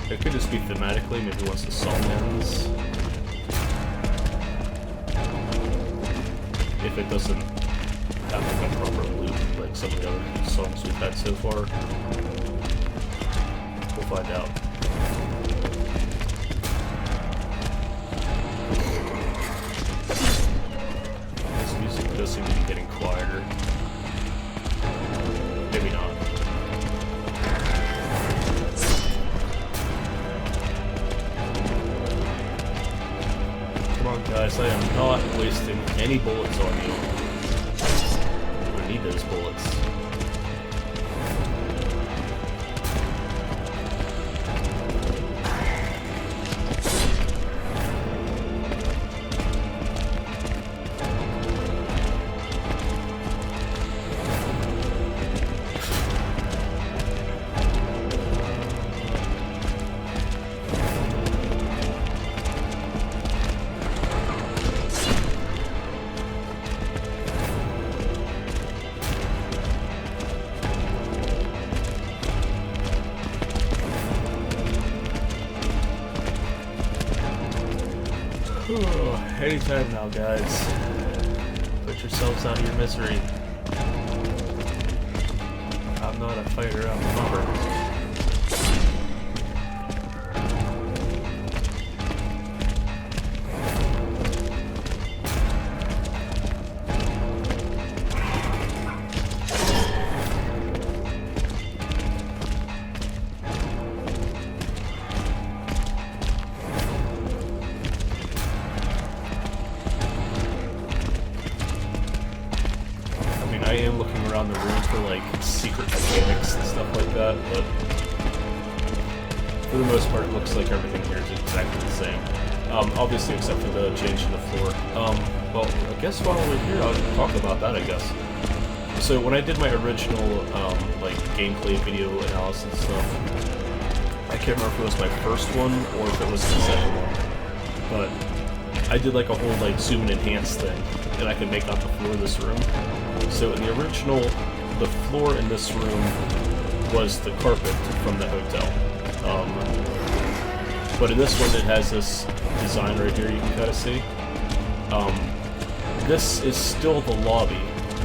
It could just be thematically, maybe once the song ends. If it doesn't have like a proper loop, like some of the other songs we've had so far. We'll find out. This music does seem to be getting quieter. Maybe not. Come on, guys, I am not wasting any bullets on you. I need those bullets. Anytime now, guys. Put yourselves out of your misery. I'm not a fighter, I'm a lover. around the room for like secret mechanics and stuff like that, but for the most part, it looks like everything here is exactly the same. Obviously, except for the change in the floor. Well, I guess while we're here, I'll talk about that, I guess. So when I did my original, like, gameplay video analysis stuff, I can't remember if it was my first one or if it was the second one, but I did like a whole, like, zoom and enhance thing, and I could make out the floor of this room. So in the original, the floor in this room was the carpet from the hotel. But in this one, it has this design right here you can kind of see. This is still the lobby.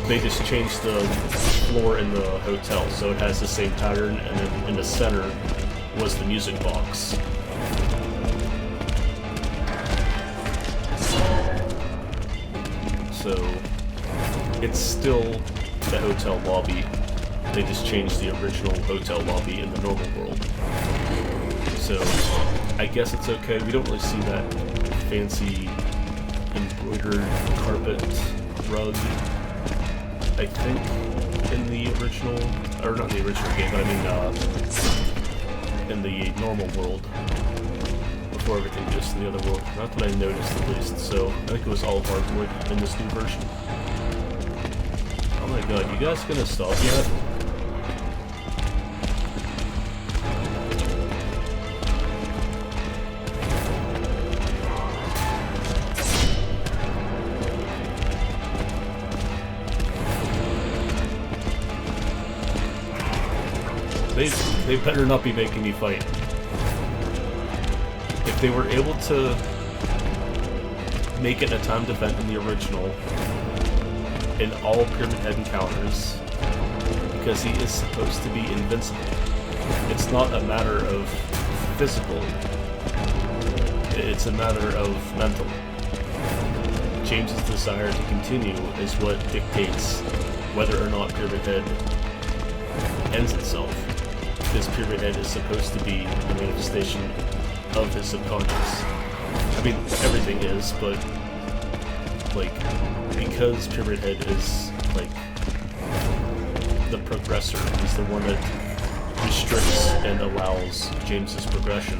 They just changed the floor in the hotel, so it has the same pattern, and then in the center was the music box. So it's still the hotel lobby. They just changed the original hotel lobby in the normal world. So I guess it's okay. We don't really see that fancy embroidered carpet rug, I think, in the original, or not in the original game, but I mean in the normal world, before everything goes to the other world. Not that I noticed, at least. So I think it was all hardwood in this new version. Oh my god, you guys gonna stop yet? They better not be making me fight. If they were able to make it a timed event in the original, in all Pyramid Head encounters, because he is supposed to be invincible. It's not a matter of physical, it's a matter of mental. James's desire to continue is what dictates whether or not Pyramid Head ends itself. Because Pyramid Head is supposed to be a manifestation of his subconscious. I mean, everything is, but, like, because Pyramid Head is, like, the progressor, he's the one that restricts and allows James's progression.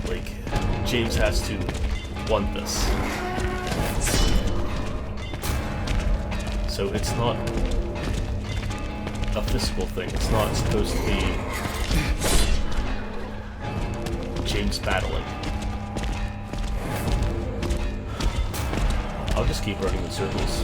Like, James has to want this. So it's not a physical thing. It's not supposed to be James battling. I'll just keep running in circles.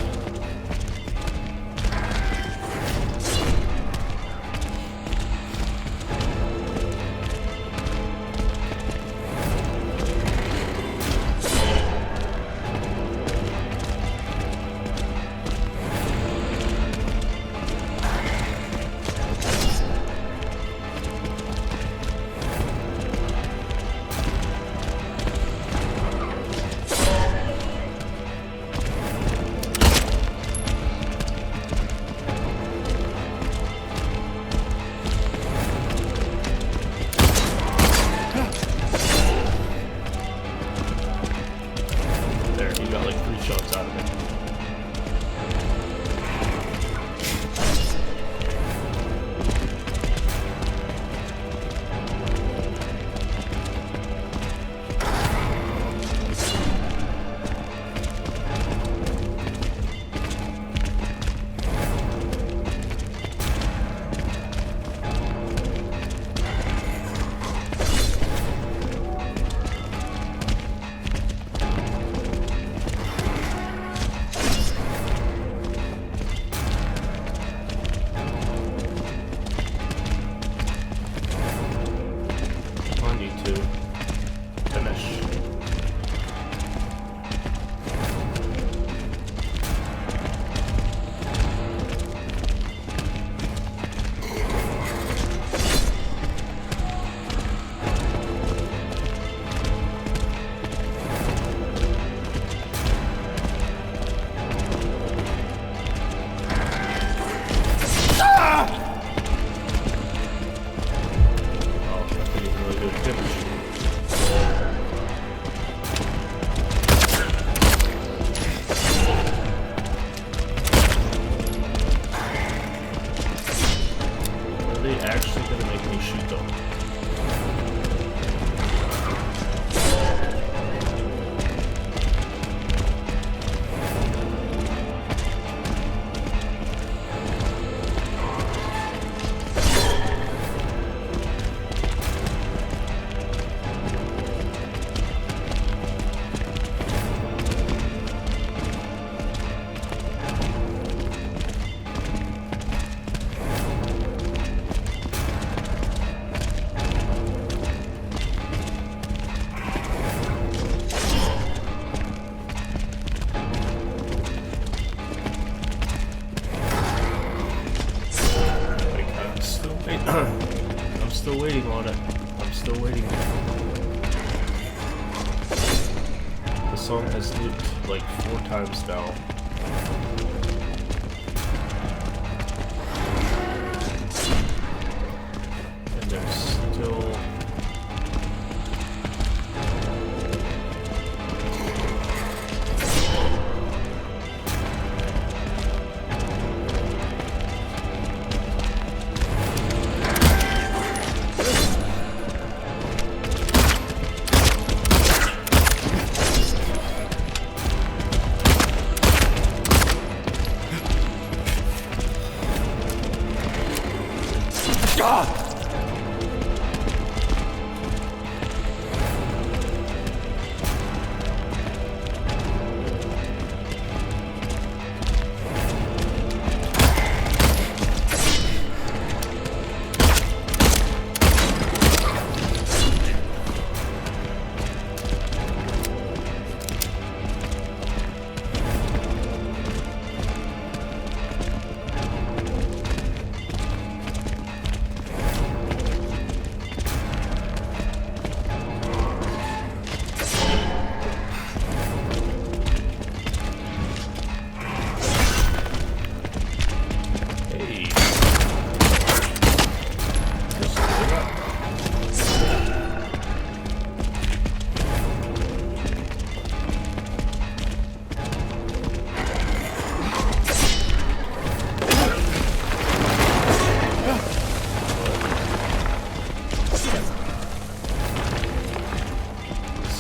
You shoot them. I'm still waiting on it. I'm still waiting. The song has looped like 4 times now. And there's still...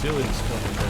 ceiling's coming down.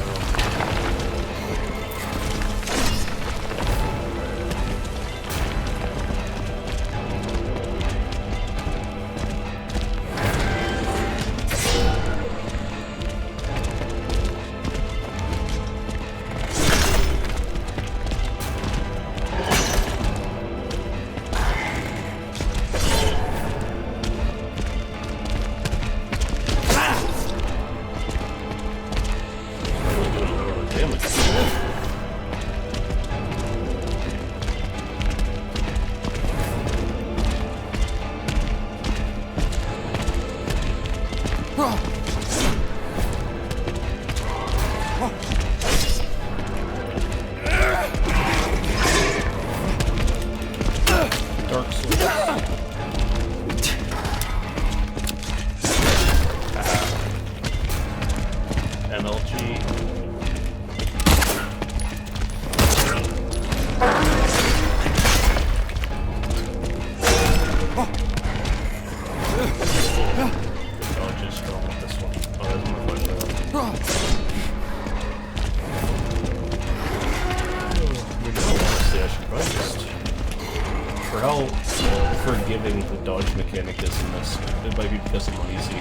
Forgiving the dodge mechanic is in this. It might be because I'm uneasy.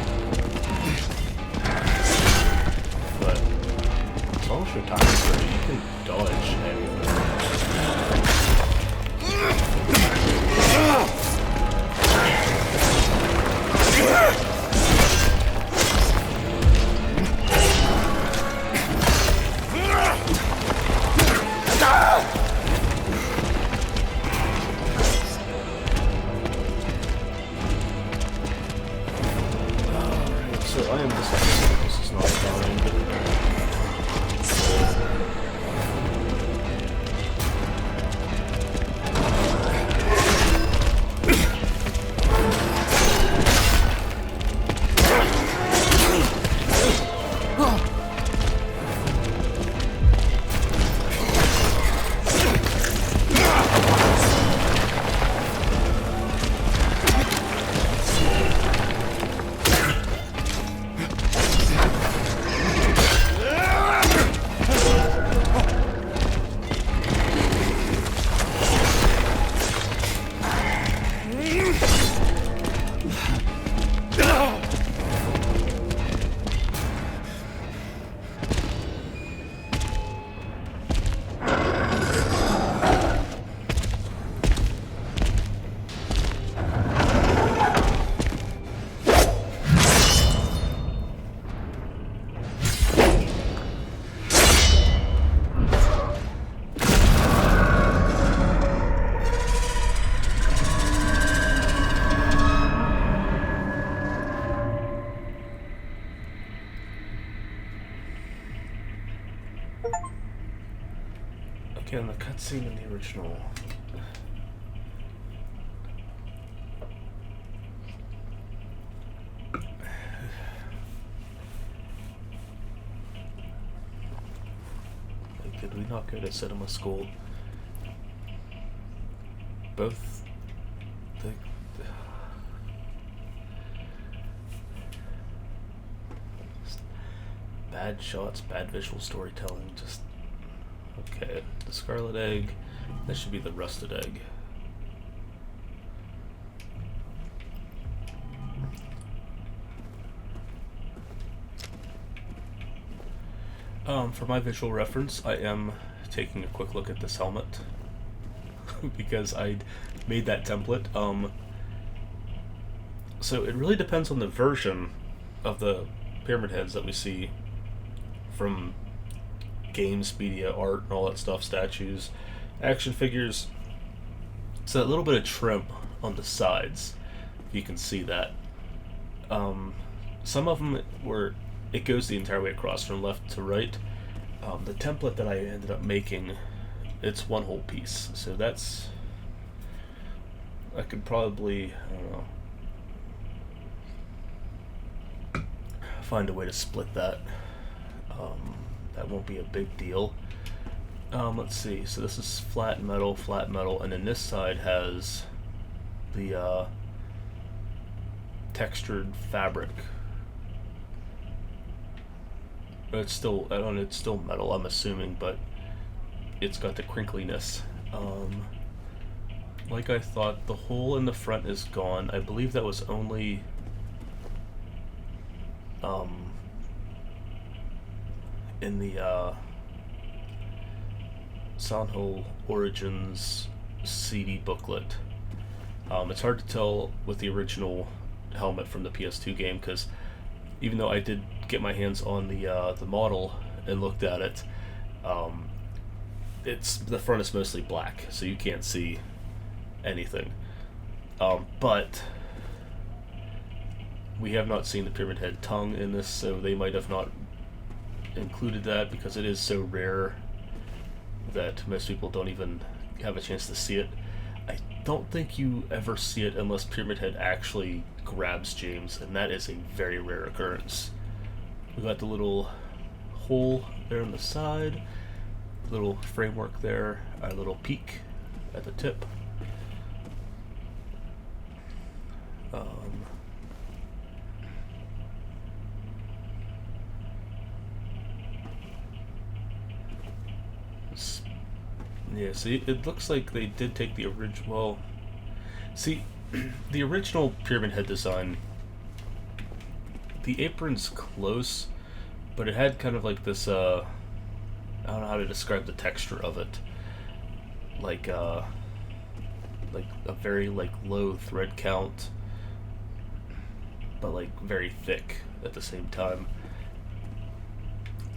But as long as your time is ready, you can dodge anything. So I am disappointed this is not fine. Again, the cutscene in the original. Like, did we not go to cinema school? Both the bad shots, bad visual storytelling, just okay. The scarlet egg, that should be the rusted egg. For my visual reference, I am taking a quick look at this helmet because I made that template. So it really depends on the version of the Pyamid Heads that we see from games, media, art, and all that stuff, statues, action figures. So that little bit of trim on the sides, you can see that. Some of them were, it goes the entire way across from left to right. The template that I ended up making, it's one whole piece, so that's, I could probably, I don't know, find a way to split that. That won't be a big deal. Let's see, so this is flat metal, and then this side has the textured fabric. It's still, I don't know, it's still metal, I'm assuming, but it's got the crinkliness. Like I thought, the hole in the front is gone. I believe that was only in the Silent Hill Origins CD booklet. It's hard to tell with the original helmet from the PS2 game, because even though I did get my hands on the model and looked at it, it's, the front is mostly black, so you can't see anything. But we have not seen the Pyamid Head tongue in this, so they might have not included that because it is so rare that most people don't even have a chance to see it. I don't think you ever see it unless Pyamid Head actually grabs James, and that is a very rare occurrence. We got the little hole there on the side, little framework there, our little peak at the tip. Yeah, see, it looks like they did take the original. Well, see, the original Pyamid Head design, the apron's close, but it had kind of like this, I don't know how to describe the texture of it. Like a very, like, low thread count, but, like, very thick at the same time.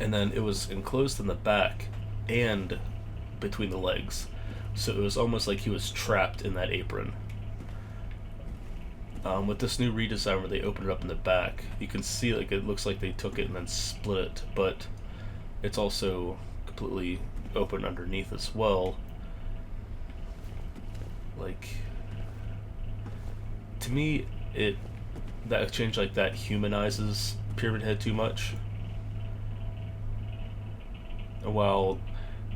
And then it was enclosed in the back and between the legs, so it was almost like he was trapped in that apron. With this new redesign where they open it up in the back, you can see, like, it looks like they took it and then split it, but it's also completely open underneath as well. Like, to me, that change like that humanizes Pyamid Head too much. While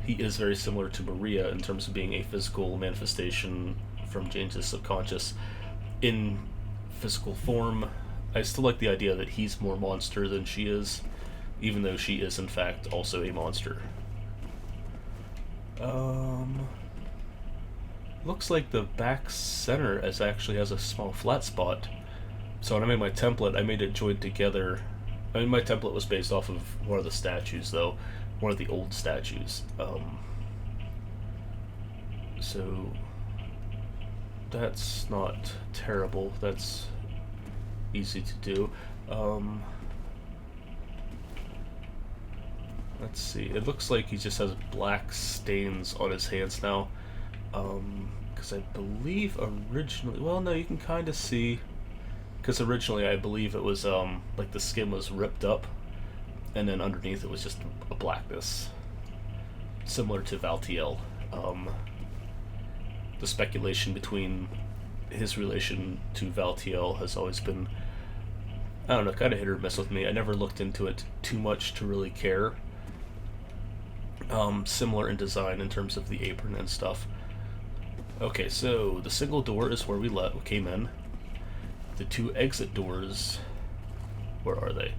he is very similar to Maria in terms of being a physical manifestation from James's subconscious in physical form, I still like the idea that he's more monster than she is, even though she is in fact also a monster. Looks like the back center actually has a small flat spot. So when I made my template, I made it joined together. I mean, my template was based off of one of the statues, though. One of the old statues. So that's not terrible. That's easy to do. Let's see. It looks like he just has black stains on his hands now. Because I believe originally... Well, no, you can kind of see... Because originally I believe it was, like the skin was ripped up, and then underneath it was just a blackness. Similar to Valtiel the speculation between his relation to Valtiel has always been, I don't know, kind of hit or miss with me. I never looked into it too much to really care. Similar in design in terms of the apron and stuff. Okay, so the single door is where we came in. The two exit doors, where are they?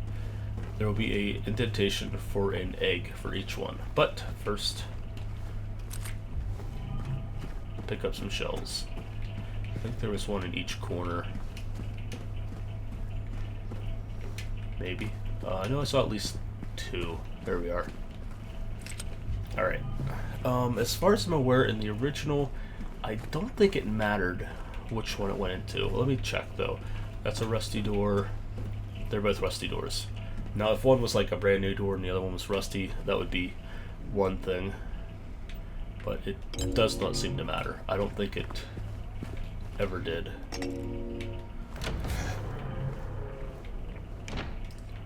There will be a indentation for an egg for each one. But first, pick up some shells. I think there was one in each corner. Maybe. I know I saw at least two. There we are. Alright. As far as I'm aware, in the original, I don't think it mattered which one it went into. Let me check, though. That's a rusty door. They're both rusty doors. Now, if one was like a brand new door and the other one was rusty, that would be one thing. But it does not seem to matter. I don't think it ever did.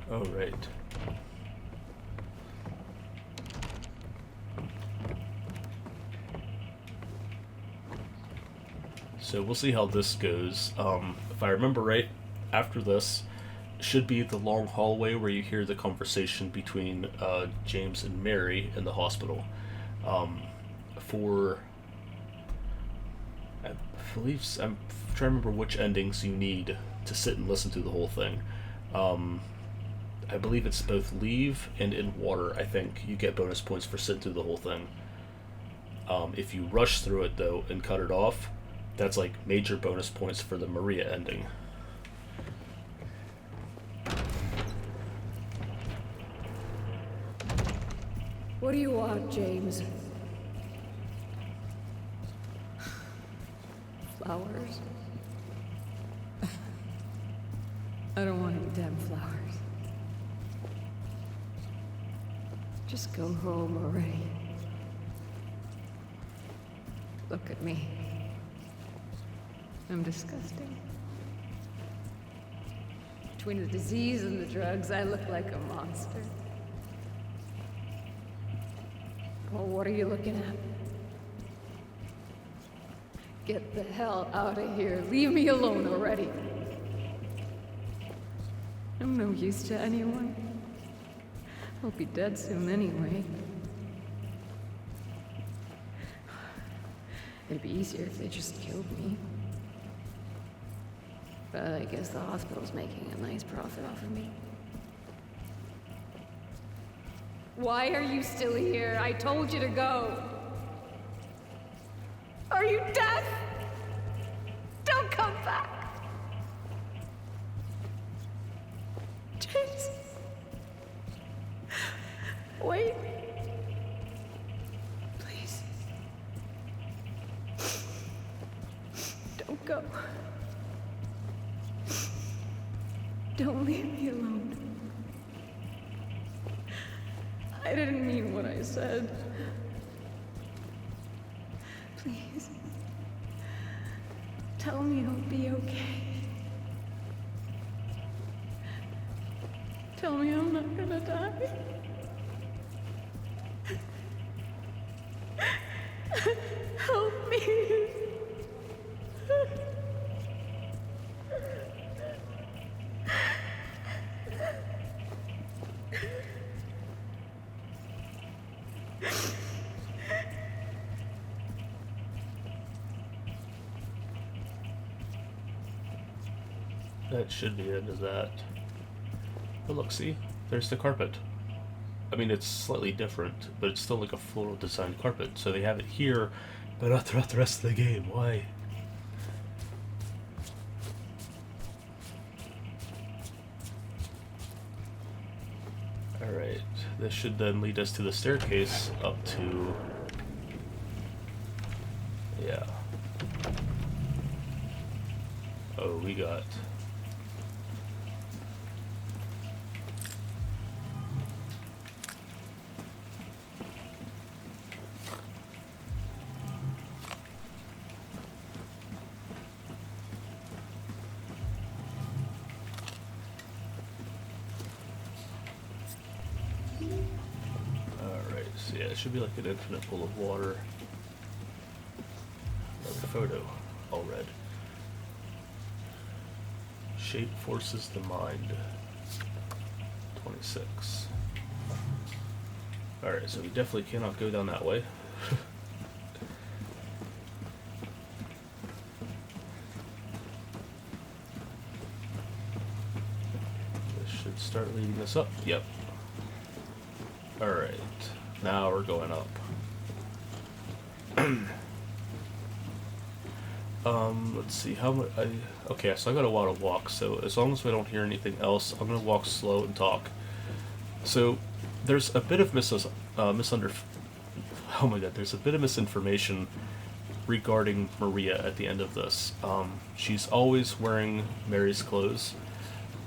Oh, right. So we'll see how this goes. If I remember right, after this should be the long hallway where you hear the conversation between James and Mary in the hospital. I believe, I'm trying to remember which endings you need to sit and listen to the whole thing. I believe it's both leave and in water. I think you get bonus points for sitting through the whole thing. If you rush through it though and cut it off, that's like major bonus points for the Maria ending. What do you want, James? Flowers? I don't want any damn flowers. Just go home already. Look at me. I'm disgusting. Between the disease and the drugs, I look like a monster. Well, what are you looking at? Get the hell out of here. Leave me alone already. I'm no use to anyone. I'll be dead soon anyway. It'd be easier if they just killed me. But I guess the hospital's making a nice profit off of me. Why are you still here? I told you to go. Are you deaf? Don't come back. James. Wait. Please. Don't go. Don't leave me alone. I didn't mean what I said. Please. Tell me I'll be okay. Tell me I'm not gonna die. Help me. That should be the end of that. But look, see? There's the carpet. I mean, it's slightly different, but it's still like a floral designed carpet. So they have it here, but not throughout the rest of the game. Why? Alright, this should then lead us to the staircase up to... yeah. Oh, we got... Alright, so yeah, it should be like an infinite pool of water. photo all read. Shape forces the mind. 26. Alright, so we definitely cannot go down that way. This should start leading us up. Yep. Alright, now we're going up. Let's see, how much okay, so I got a while to walk, so as long as we don't hear anything else, I'm gonna walk slow and talk. So, there's a bit of there's a bit of misinformation regarding Maria at the end of this. She's always wearing Mary's clothes,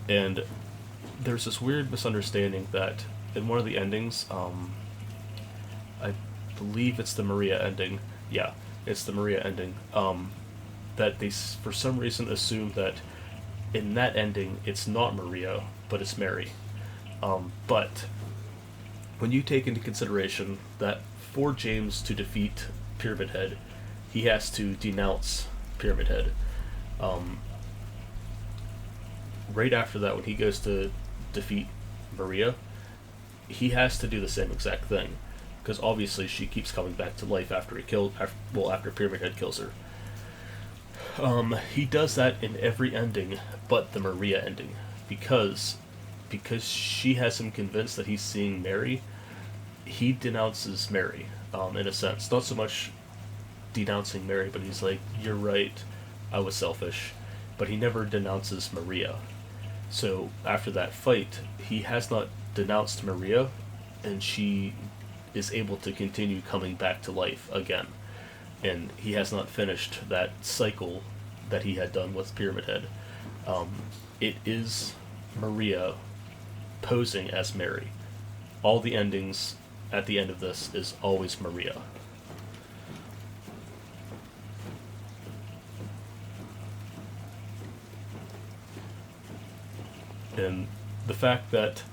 and there's this weird misunderstanding that in one of the endings, I believe it's the Maria ending, yeah, it's the Maria ending, that they for some reason assume that in that ending it's not Maria, but it's Mary. But when you take into consideration that for James to defeat Pyamid Head, he has to denounce Pyamid Head. Right after that, when he goes to defeat Maria, he has to do the same exact thing, because obviously she keeps coming back to life after after Pyamid Head kills her. He does that in every ending but the Maria ending, because she has him convinced that he's seeing Mary. He denounces Mary, in a sense, not so much denouncing Mary, but he's like, you're right, I was selfish, but he never denounces Maria. So after that fight, he has not denounced Maria, and she is able to continue coming back to life again. And he has not finished that cycle that he had done with Pyamid Head. It is Maria posing as Mary. All the endings at the end of this is always Maria. And the fact that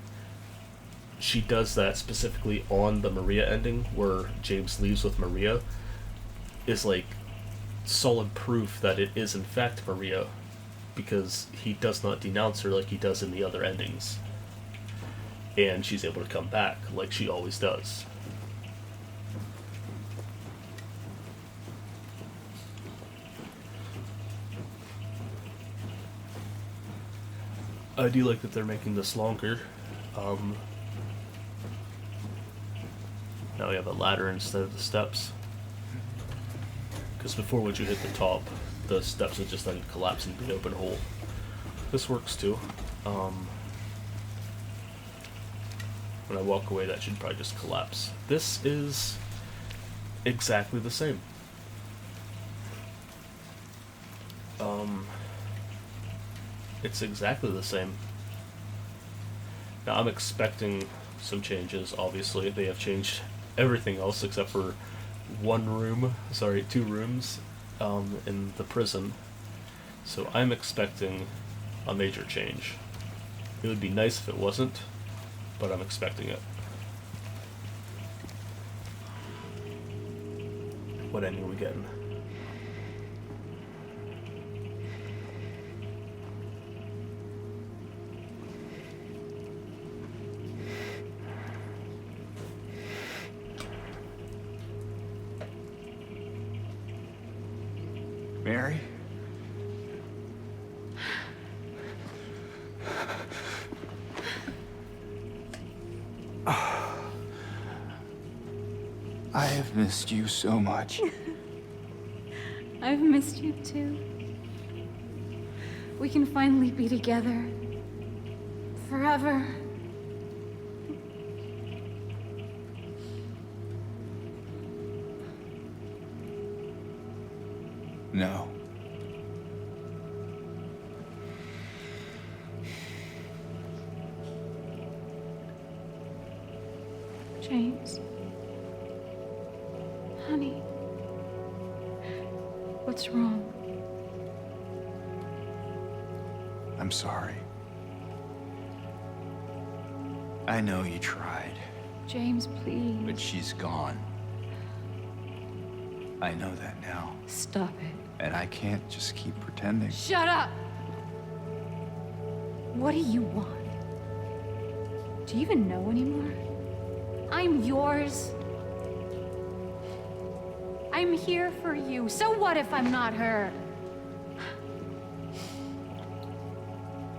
she does that specifically on the Maria ending, where James leaves with Maria, is like solid proof that it is in fact Maria, because he does not denounce her like he does in the other endings. And she's able to come back like she always does. I do like that they're making this longer. Now we have a ladder instead of the steps. Because before, once you hit the top, the steps would just then collapse into the open hole. This works too. When I walk away, that should probably just collapse. This is exactly the same. It's exactly the same. Now, I'm expecting some changes, obviously. They have changed everything else except for two rooms in the prison. So I'm expecting a major change. It would be nice if it wasn't, but I'm expecting it. What ending are we getting? Mary? I have missed you so much. I've missed you too. We can finally be together. Forever. No. James. Honey. What's wrong? I'm sorry. I know you tried, James, please. but she's gone. I know that now. Stop it. And I can't just keep pretending. Shut up! What do you want? Do you even know anymore? I'm yours. I'm here for you. So what if I'm not her?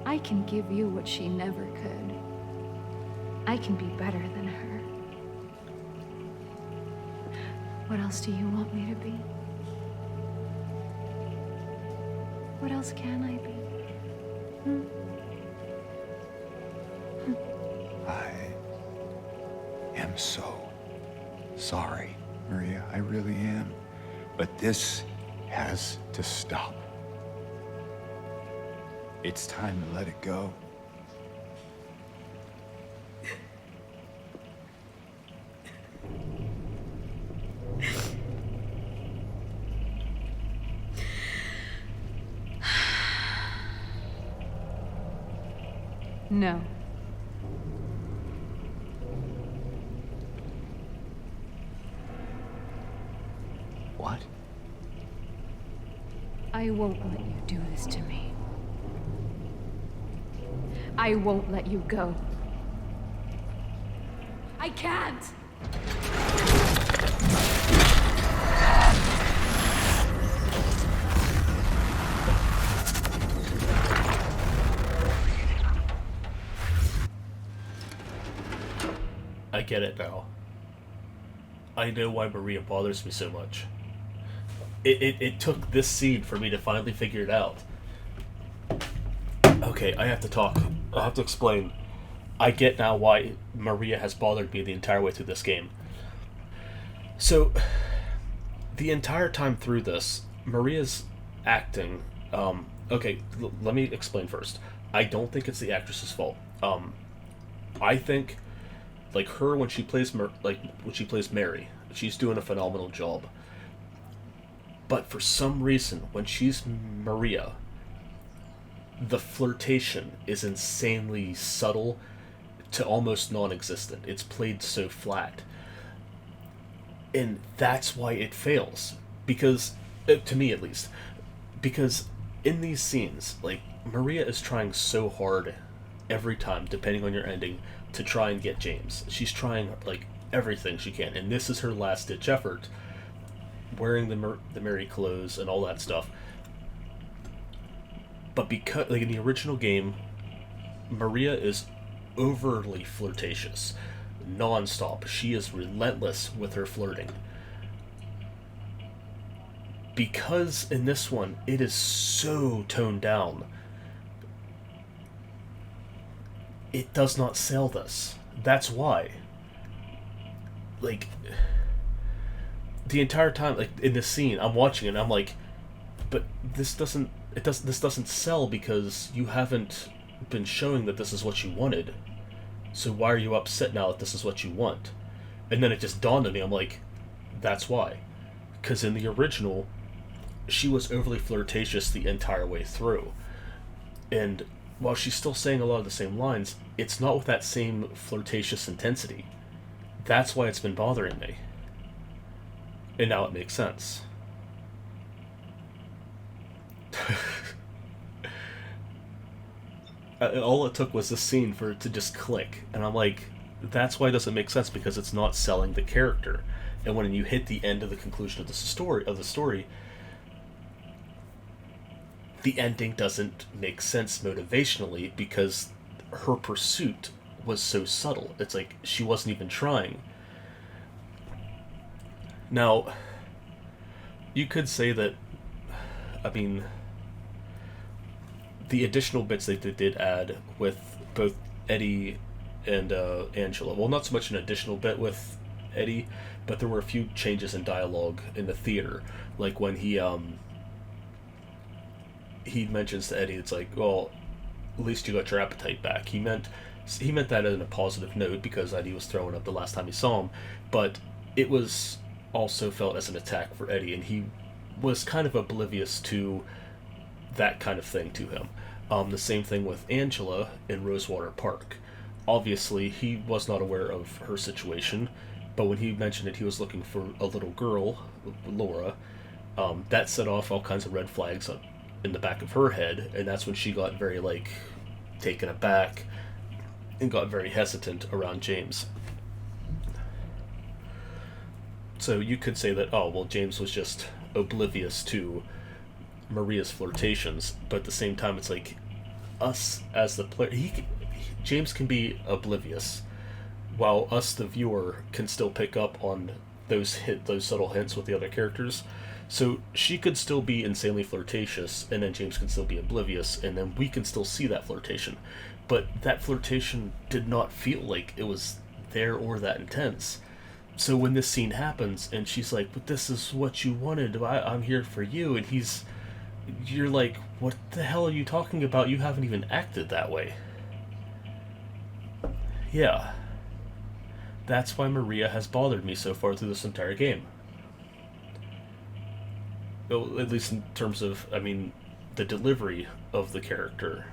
I can give you what she never could. I can be better than her. What else do you want me to be? What else can I be? I am so sorry, Maria. I really am. But this has to stop. It's time to let it go. No. What? I won't let you do this to me. I won't let you go. I can't! I get it now. I know why Maria bothers me so much. It took this scene for me to finally figure it out. Okay, I have to talk. I have to explain. I get now why Maria has bothered me the entire way through this game. So, the entire time through this, Maria's acting... okay, let me explain first. I don't think it's the actress's fault. I think, like, her when she plays Mary, she's doing a phenomenal job. But for some reason, when she's Maria, the flirtation is insanely subtle to almost non-existent. It's played so flat. And that's why it fails. Because, to me at least, because in these scenes, like, Maria is trying so hard every time, depending on your ending, to try and get James. She's trying, like, everything she can. And this is her last-ditch effort, wearing the Mary clothes and all that stuff. But because, like, in the original game, Maria is overly flirtatious, non-stop. She is relentless with her flirting. Because in this one, it is so toned down, it does not sell this. That's why. Like, the entire time, like, in this scene, I'm watching it and I'm like, but this doesn't sell because you haven't been showing that this is what you wanted. So why are you upset now that this is what you want? And then it just dawned on me, I'm like, that's why. Because in the original, she was overly flirtatious the entire way through. And while she's still saying a lot of the same lines, it's not with that same flirtatious intensity. That's why it's been bothering me. And now it makes sense. All it took was this scene for it to just click. And I'm like, that's why it doesn't make sense, because it's not selling the character. And when you hit the end of the conclusion of the story, the ending doesn't make sense motivationally because her pursuit was so subtle. It's like she wasn't even trying. Now, you could say that, I mean, the additional bits that they did add with both Eddie and Angela, well, not so much an additional bit with Eddie, but there were a few changes in dialogue in the theater, like when he mentions to Eddie, it's like, well, at least you got your appetite back. He meant that in a positive note because Eddie was throwing up the last time he saw him, but it was also felt as an attack for Eddie, and he was kind of oblivious to that kind of thing to him. The same thing with Angela in Rosewater Park. Obviously, he was not aware of her situation, but when he mentioned it, he was looking for a little girl, Laura. That set off all kinds of red flags in the back of her head, and that's when she got very, like, taken aback and got very hesitant around James. So you could say that, oh, well, James was just oblivious to Maria's flirtations, but at the same time, it's like, us as the player, James can be oblivious, while us, the viewer, can still pick up on those subtle hints with the other characters. So she could still be insanely flirtatious, and then James can still be oblivious, and then we can still see that flirtation. But that flirtation did not feel like it was there or that intense. So when this scene happens, and she's like, but this is what you wanted, I'm here for you, and you're like, what the hell are you talking about? You haven't even acted that way. Yeah. That's why Maria has bothered me so far through this entire game. Well, at least in terms of, I mean, the delivery of the character.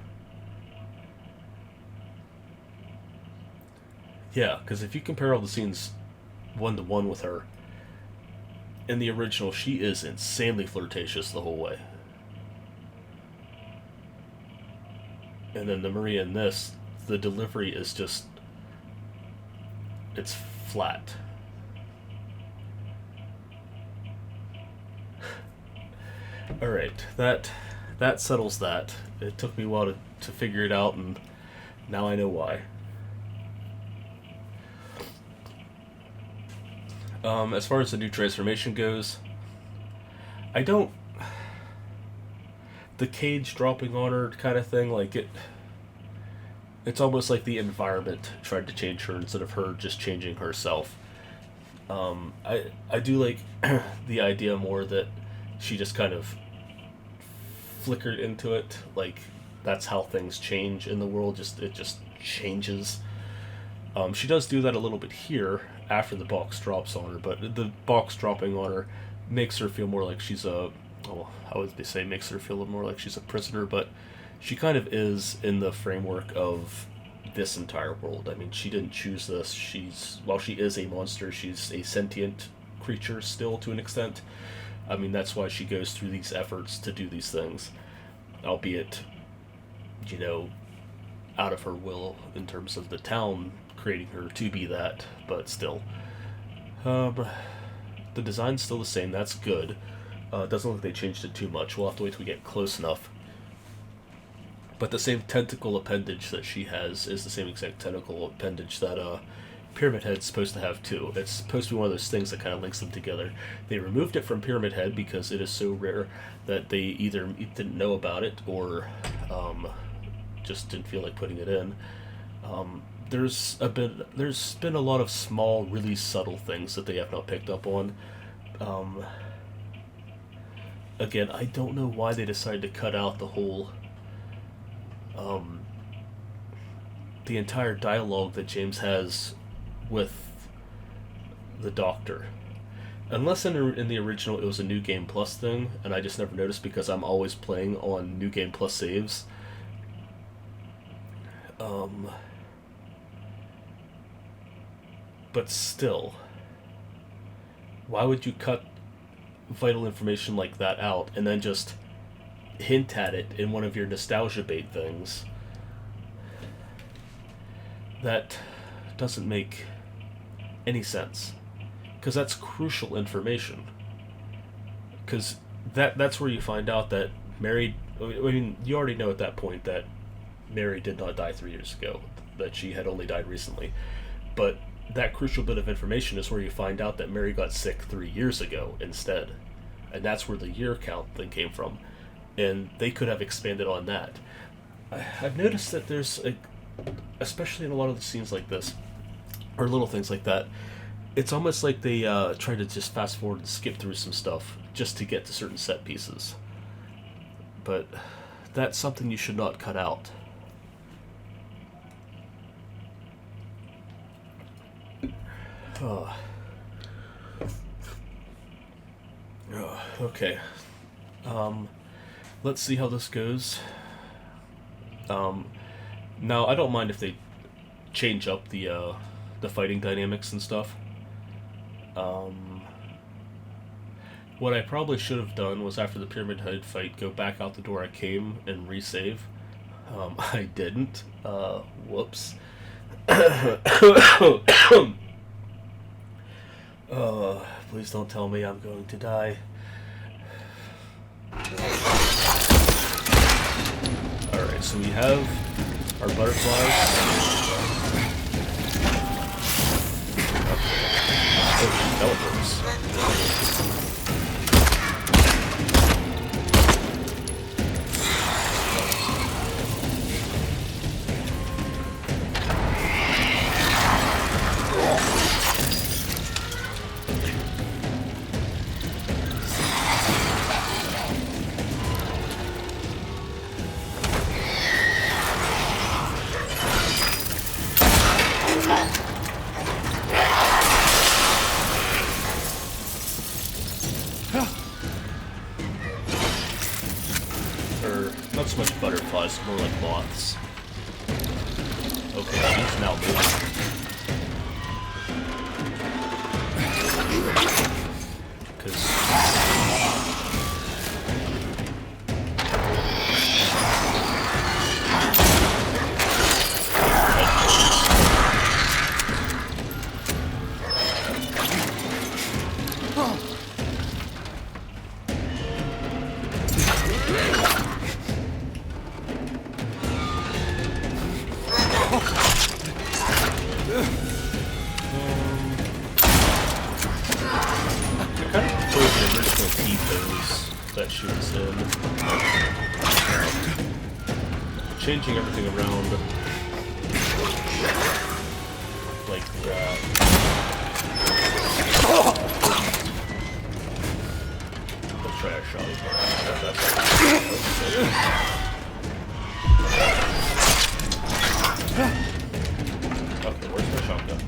Yeah, because if you compare all the scenes one-to-one with her, in the original, she is insanely flirtatious the whole way. And then the Maria in this, the delivery is just, it's flat. Alright, that settles that. It took me a while to figure it out, and now I know why. As far as the new transformation goes, the cage dropping on her kind of thing, like it's almost like the environment tried to change her instead of her just changing herself. I do like the idea more that she just kind of flickered into it, like that's how things change in the world, it just changes. She does do that a little bit here after the box drops on her, but the box dropping on her makes her feel more like she's how would they say, makes her feel more like she's a prisoner, but she kind of is in the framework of this entire world. I mean, she didn't choose this. While she is a monster, she's a sentient creature still to an extent. I mean, that's why she goes through these efforts to do these things, albeit, out of her will in terms of the town creating her to be that, but still. The design's still the same, that's good. It doesn't look like they changed it too much. We'll have to wait till we get close enough. But the same tentacle appendage that she has is the same exact tentacle appendage that Pyamid Head's supposed to have too. It's supposed to be one of those things that kind of links them together. They removed it from Pyamid Head because it is so rare that they either didn't know about it or just didn't feel like putting it in. There's been a lot of small, really subtle things that they have not picked up on. Again, I don't know why they decided to cut out the whole the entire dialogue that James has with the Doctor. Unless in the original it was a New Game Plus thing, and I just never noticed because I'm always playing on New Game Plus saves. But still, why would you cut vital information like that out and then just hint at it in one of your nostalgia bait things? That doesn't make any sense, because that's crucial information. Because that's where you find out that Mary, I mean, you already know at that point that Mary did not die 3 years ago, that she had only died recently. But that crucial bit of information is where you find out that Mary got sick 3 years ago instead. And that's where the year count thing came from. And they could have expanded on that. I've noticed that there's, especially in a lot of the scenes like this, or little things like that, it's almost like they try to just fast forward and skip through some stuff just to get to certain set pieces. But that's something you should not cut out. Okay. Let's see how this goes. Now, I don't mind if they change up the fighting dynamics and stuff. One What I probably should have done was after the Pyramid Head fight, go back out the door I came and resave. I didn't. Whoops. Please don't tell me I'm going to die. Alright, so we have our butterflies. Oh, teleport. Not so much butterflies, more like moths. Okay, he's now moving. That she was in. Changing everything around like that. Let's try a shot. Okay, where's my shotgun?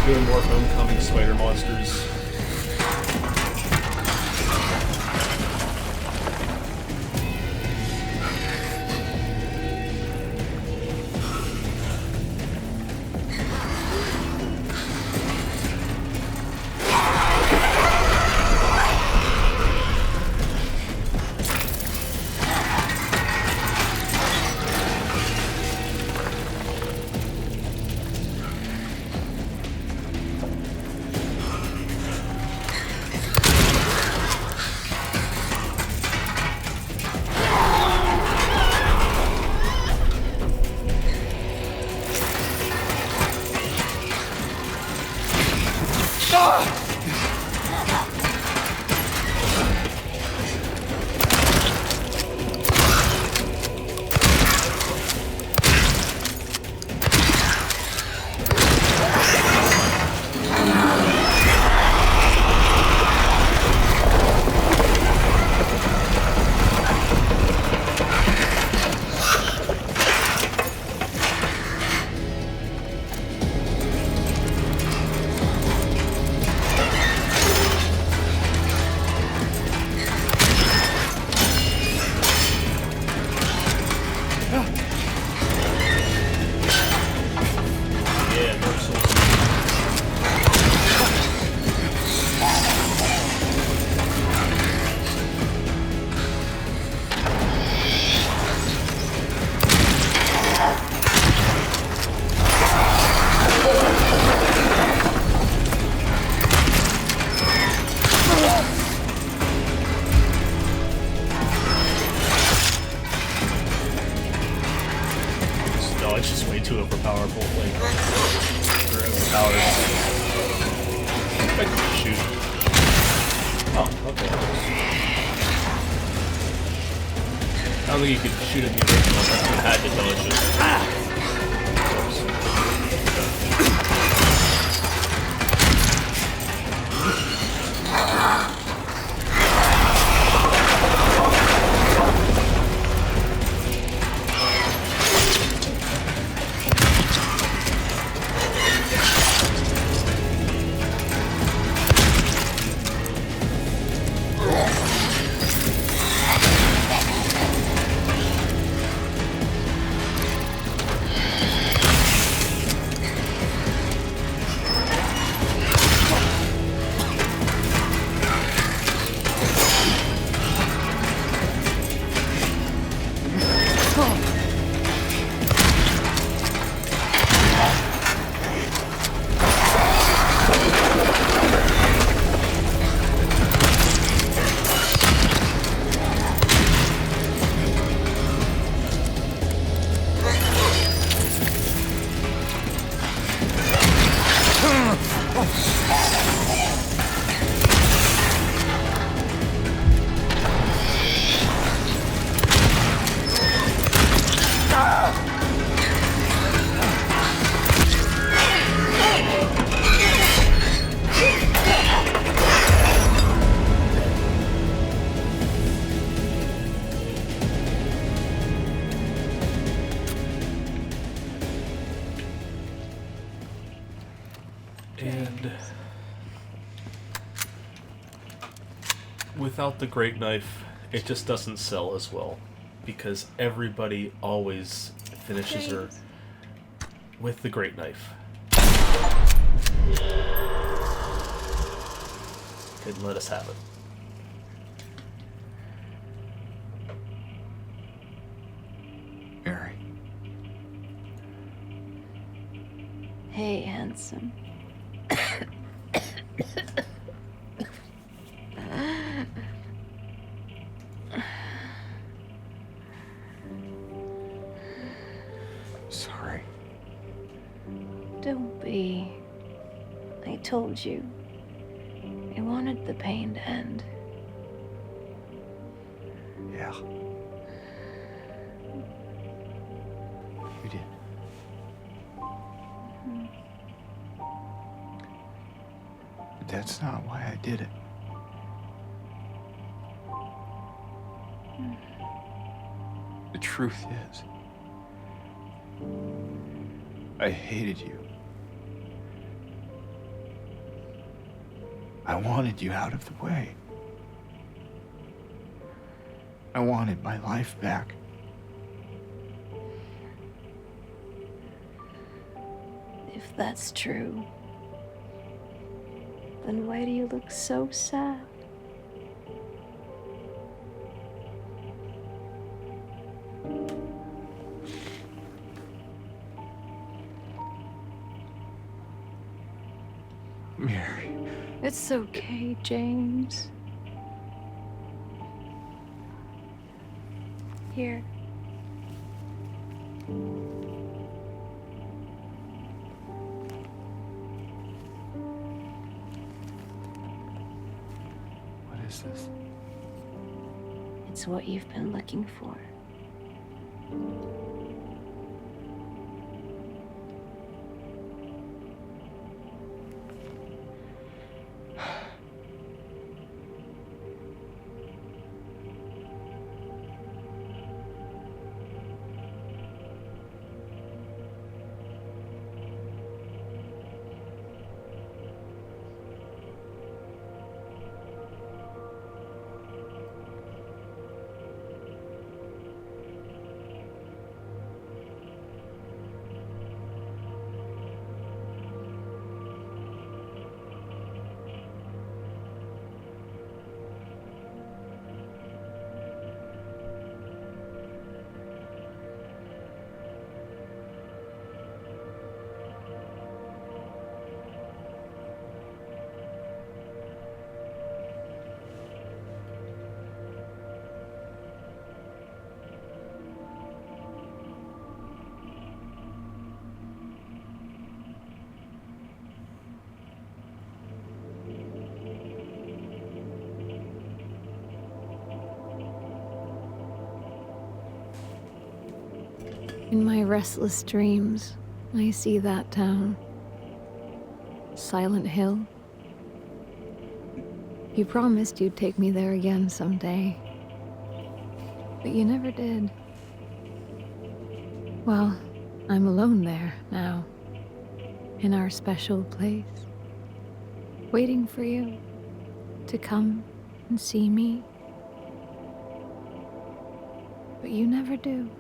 Doing more homecoming spider monsters. it's just way too overpowerful. Like, or overpowered. I can shoot. Oh, okay. I don't think you could shoot in the original, but you had to dodge it. And without the great knife, it just doesn't sell as well, because everybody always finishes her with the great knife. Couldn't let us have it. Mary. Hey, handsome. Sorry. Don't be. I told you. I wanted the pain to end. Yeah. You did. But that's not why I did it. The truth is, I hated you. I wanted you out of the way. I wanted my life back. If that's true, then why do you look so sad? Mary. It's okay, James. Here. What is this? It's what you've been looking for. In my restless dreams, I see that town. Silent Hill. You promised you'd take me there again someday. But you never did. Well, I'm alone there now. In our special place. Waiting for you to come and see me. But you never do.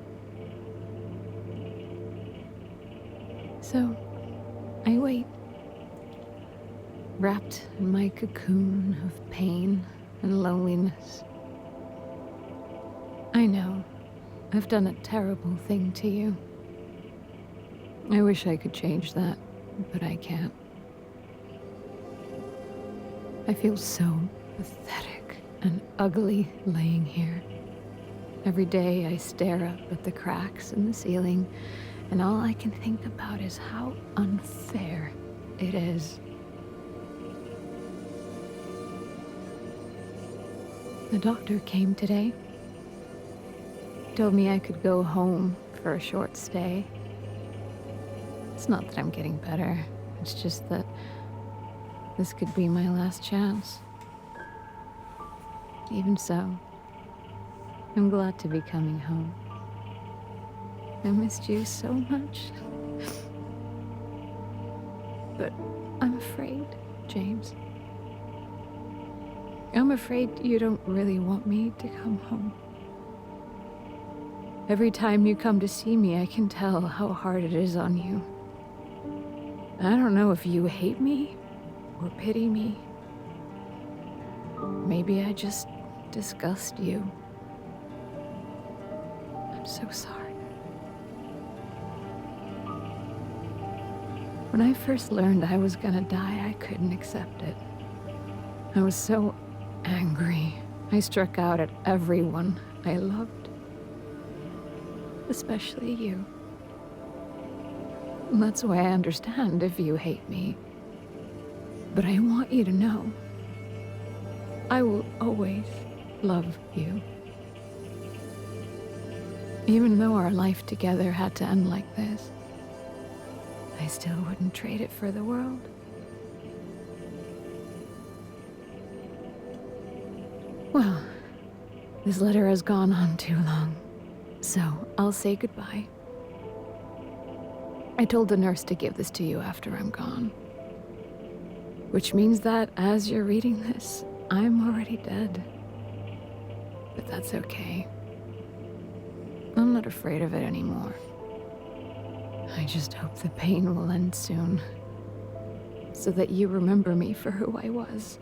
So, I wait. Wrapped in my cocoon of pain and loneliness. I know, I've done a terrible thing to you. I wish I could change that, but I can't. I feel so pathetic and ugly laying here. Every day I stare up at the cracks in the ceiling, and all I can think about is how unfair it is. The doctor came today. Told me I could go home for a short stay. It's not that I'm getting better. It's just that this could be my last chance. Even so, I'm glad to be coming home. I missed you so much. But I'm afraid, James. I'm afraid you don't really want me to come home. Every time you come to see me, I can tell how hard it is on you. I don't know if you hate me or pity me. Maybe I just disgust you. I'm so sorry. When I first learned I was gonna die, I couldn't accept it. I was so angry. I struck out at everyone I loved. Especially you. And that's why I understand if you hate me. But I want you to know, I will always love you. Even though our life together had to end like this, I still wouldn't trade it for the world. Well, this letter has gone on too long, so I'll say goodbye. I told the nurse to give this to you after I'm gone. Which means that as you're reading this, I'm already dead. But that's okay. I'm not afraid of it anymore. I just hope the pain will end soon. So that you remember me for who I was.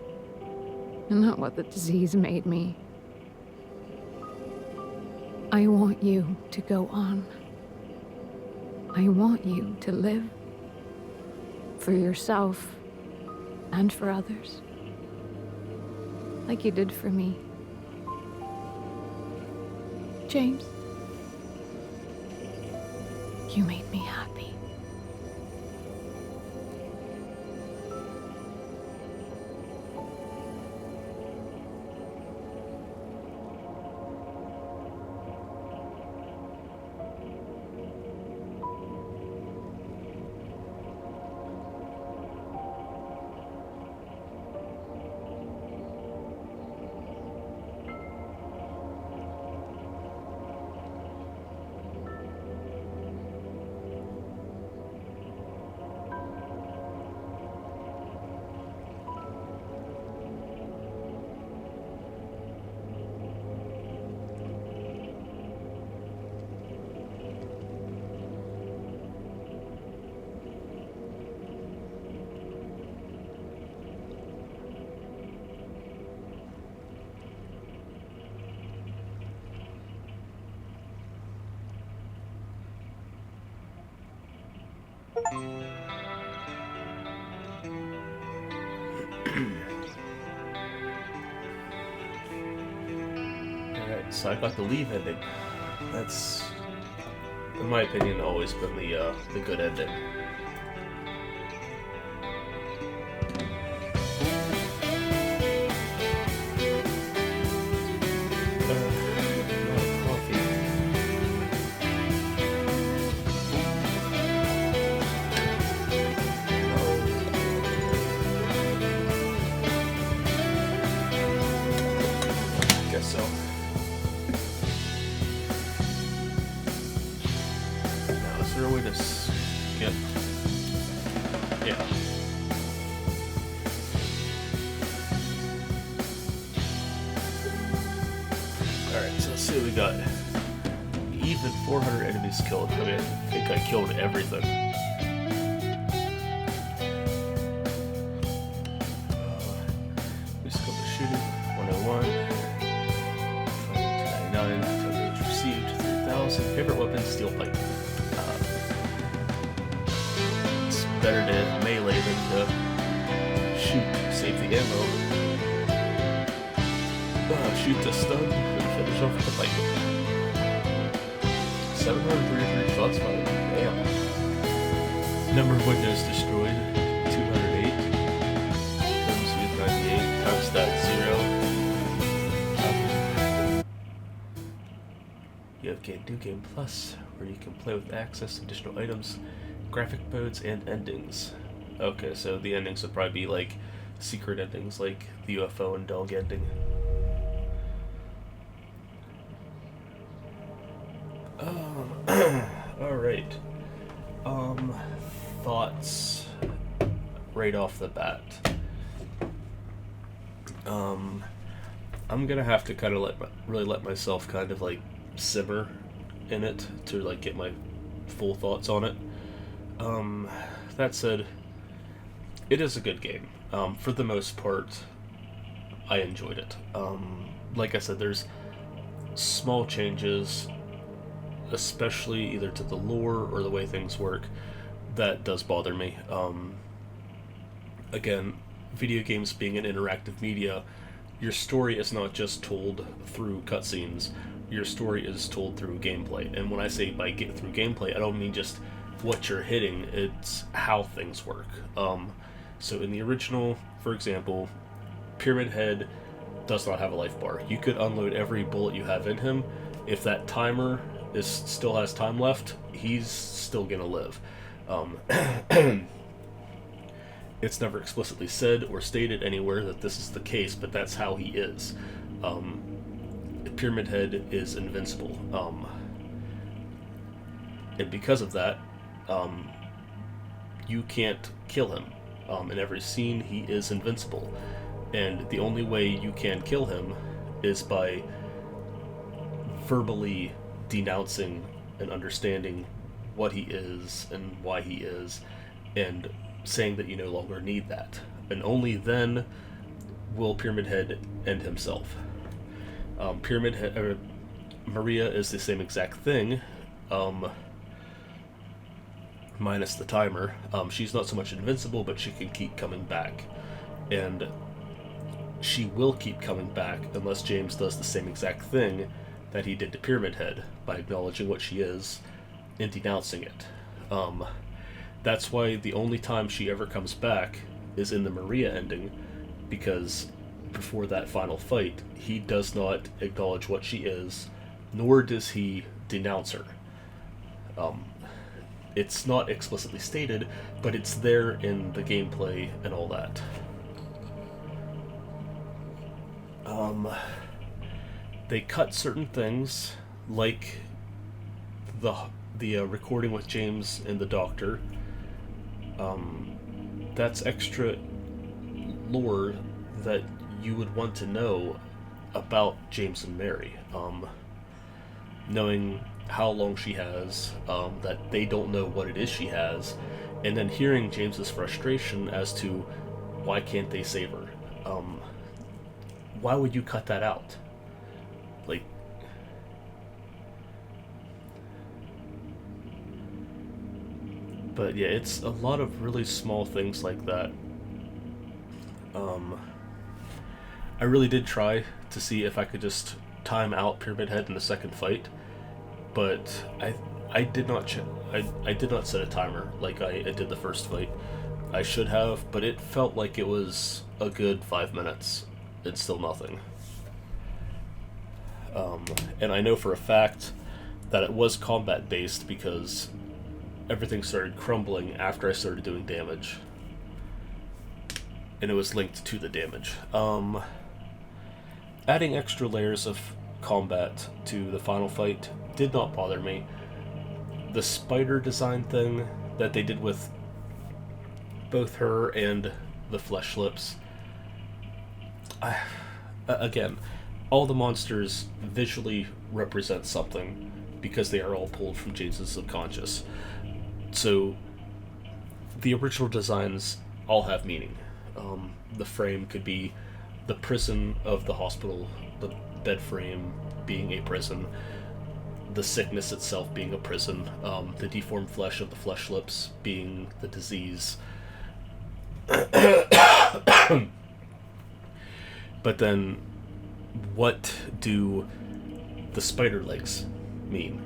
And not what the disease made me. I want you to go on. I want you to live. For yourself and for others. Like you did for me. James, you made me happy. Alright, so I got the leave ending. That's, in my opinion, always been the good ending. No coffee. there a way to skip? Yeah. Alright, so let's see what we got. Even 400 enemies killed. I mean, I think I killed everything. We scope the shooting. 101. 299. Damage received. 3,000. Favorite weapon, steel pipe. It's better to melee than to shoot. Save the ammo. Shoot the stun and finish off the pipe. 733 shots fired. Damn. Number of windows destroyed, 208. Items used 98. Time stat 0. You have New Game Plus, where you can play with access to additional items, graphic modes, and endings. Okay, so the endings would probably be like secret endings, like the UFO and dog ending. Alright. Thoughts right off the bat. I'm gonna have to kind of really let myself kind of like simmer in it to like get my full thoughts on it. That said, it is a good game. For the most part, I enjoyed it. Like I said, there's small changes, especially either to the lore or the way things work, that does bother me. Again, video games being an interactive media, your story is not just told through cutscenes, your story is told through gameplay. And when I say by get through gameplay, I don't mean just what you're hitting, it's how things work. So in the original, for example, Pyamid Head does not have a life bar. You could unload every bullet you have in him. If that timer still has time left, he's still gonna live. It's never explicitly said or stated anywhere that this is the case, but that's how he is. Pyamid Head is invincible, and because of that, you can't kill him. In every scene, he is invincible, and the only way you can kill him is by verbally denouncing and understanding what he is and why he is, and saying that you no longer need that. And only then will Pyamid Head end himself. Maria is the same exact thing, minus the timer. She's not so much invincible, but she can keep coming back. And she will keep coming back unless James does the same exact thing that he did to Pyamid Head, by acknowledging what she is and denouncing it. That's why the only time she ever comes back is in the Maria ending, because before that final fight, he does not acknowledge what she is, nor does he denounce her. It's not explicitly stated, but it's there in the gameplay and all that. They cut certain things, like the recording with James and the doctor. That's extra lore that you would want to know about James and Mary. Knowing how long she has, that they don't know what it is she has, and then hearing James's frustration as to why can't they save her. Why would you cut that out? Like, but yeah, it's a lot of really small things like that. I really did try to see if I could just time out Pyamid Head in the second fight, but I did not I did not set a timer like I did the first fight. I should have, but it felt like it was a good 5 minutes and still nothing. And I know for a fact that it was combat based because everything started crumbling after I started doing damage, and it was linked to the damage. Adding extra layers of combat to the final fight did not bother me. the spider design thing that they did with both her and the flesh lips. Again, all the monsters visually represent something because they are all pulled from James's subconscious. So the original designs all have meaning. The frame could be the prison of the hospital, the bed frame being a prison, the sickness itself being a prison, the deformed flesh of the flesh lips being the disease. But then, what do the spider legs mean?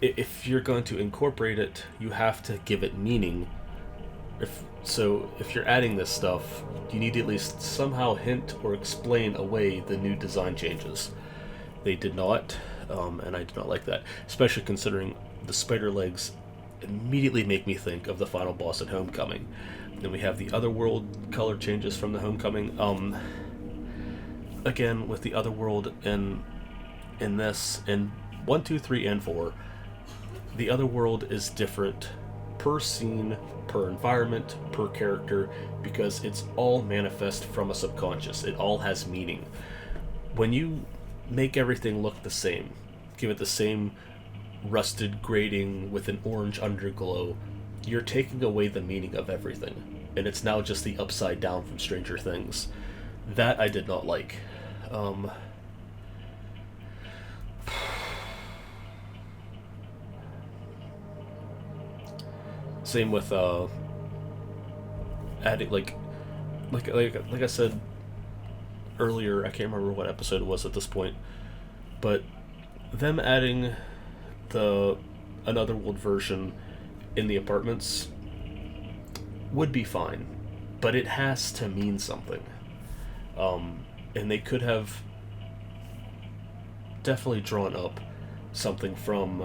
If you're going to incorporate it, you have to give it meaning. If you're adding this stuff, you need to at least somehow hint or explain away the new design changes. They did not, and I did not like that, especially considering the spider legs immediately make me think of the final boss at Homecoming. Then we have the Otherworld color changes from the Homecoming. Again, with the Otherworld in this, in 1, 2, 3, and 4, the Otherworld is different per scene, per environment, per character, because it's all manifest from a subconscious. It all has meaning. When you make everything look the same, give it the same rusted grading with an orange underglow, you're taking away the meaning of everything, and it's now just the upside down from Stranger Things. That I did not like. Same with adding like I said earlier, I can't remember what episode it was at this point, but them adding the Otherworld version in the apartments would be fine, but it has to mean something. And they could have definitely drawn up something from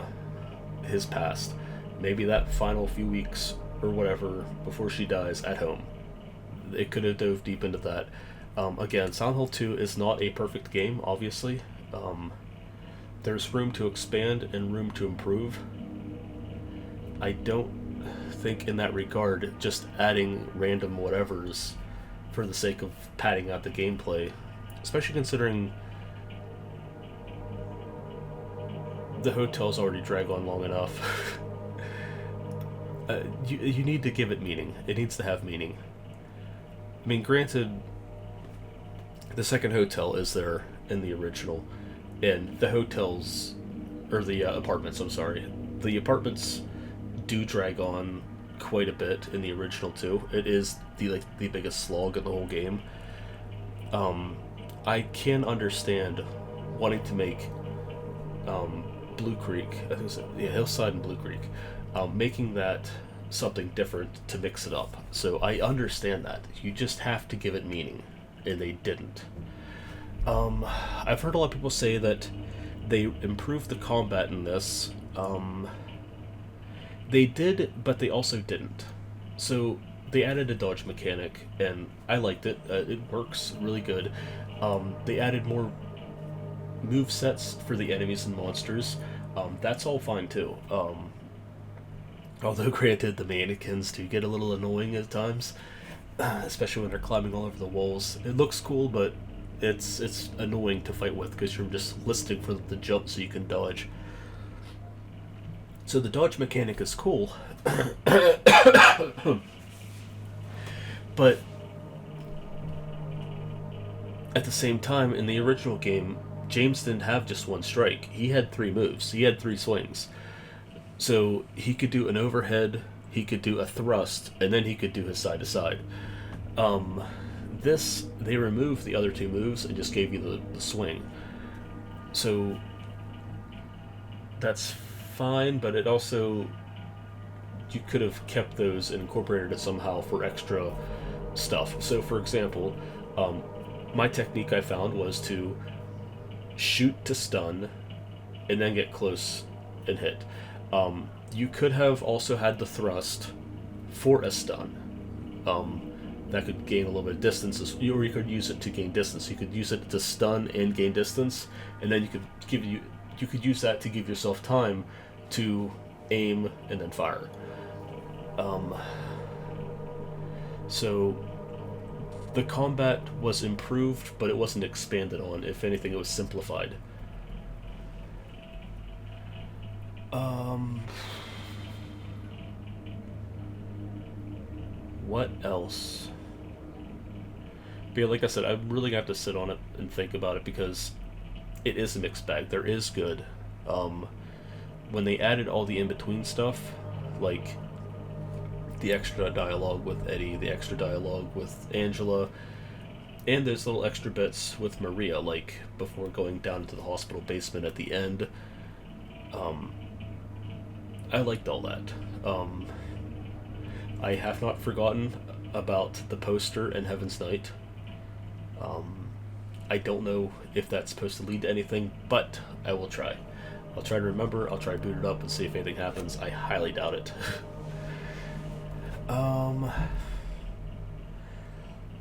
his past. Maybe that final few weeks or whatever before she dies at home. It could have dove deep into that. Again, Silent Hill 2 is not a perfect game, obviously. There's room to expand and room to improve. I don't think in that regard just adding random whatevers for the sake of padding out the gameplay, especially considering the hotels already drag on long enough. You need to give it meaning. It needs to have meaning. I mean, granted, the second hotel is there in the original, and the hotels, or the apartments, I'm sorry, the apartments do drag on quite a bit in the original too. It is the biggest slog in the whole game. I can understand wanting to make Blue Creek, I think it was, Hillside and Blue Creek, making that something different to mix it up. So I understand that. You just have to give it meaning, and they didn't. I've heard a lot of people say that they improved the combat in this. They did, but they also didn't. So they added a dodge mechanic, and I liked it. It works really good. They added more move sets for the enemies and monsters. That's all fine too. Although granted, the mannequins do get a little annoying at times, especially when they're climbing all over the walls. It looks cool, but it's annoying to fight with because you're just listening for them to jump so you can dodge. So the dodge mechanic is cool, but at the same time, in the original game, James didn't have just one strike. He had 3 moves. He had 3 swings. So he could do an overhead, he could do a thrust, and then he could do his side-to-side. This, they removed the other 2 moves and just gave you the swing. So that's fine, but it also, you could have kept those and incorporated it somehow for extra stuff. So for example, my technique I found was to shoot to stun and then get close and hit. You could have also had the thrust for a stun. That could gain a little bit of distance, or you could use it to gain distance. You could use it to stun and gain distance, and then you could you could use that to give yourself time to aim and then fire. So the combat was improved, but it wasn't expanded on. If anything, it was simplified. What else? But yeah, like I said, I'm really gonna have to sit on it and think about it, because it is a mixed bag. There is good. When they added all the in-between stuff, like the extra dialogue with Eddie, the extra dialogue with Angela, and those little extra bits with Maria, like before going down into the hospital basement at the end, I liked all that. I have not forgotten about the poster in Heaven's Night. I don't know if that's supposed to lead to anything, but I will try. I'll try to remember, I'll try to boot it up and see if anything happens. I highly doubt it.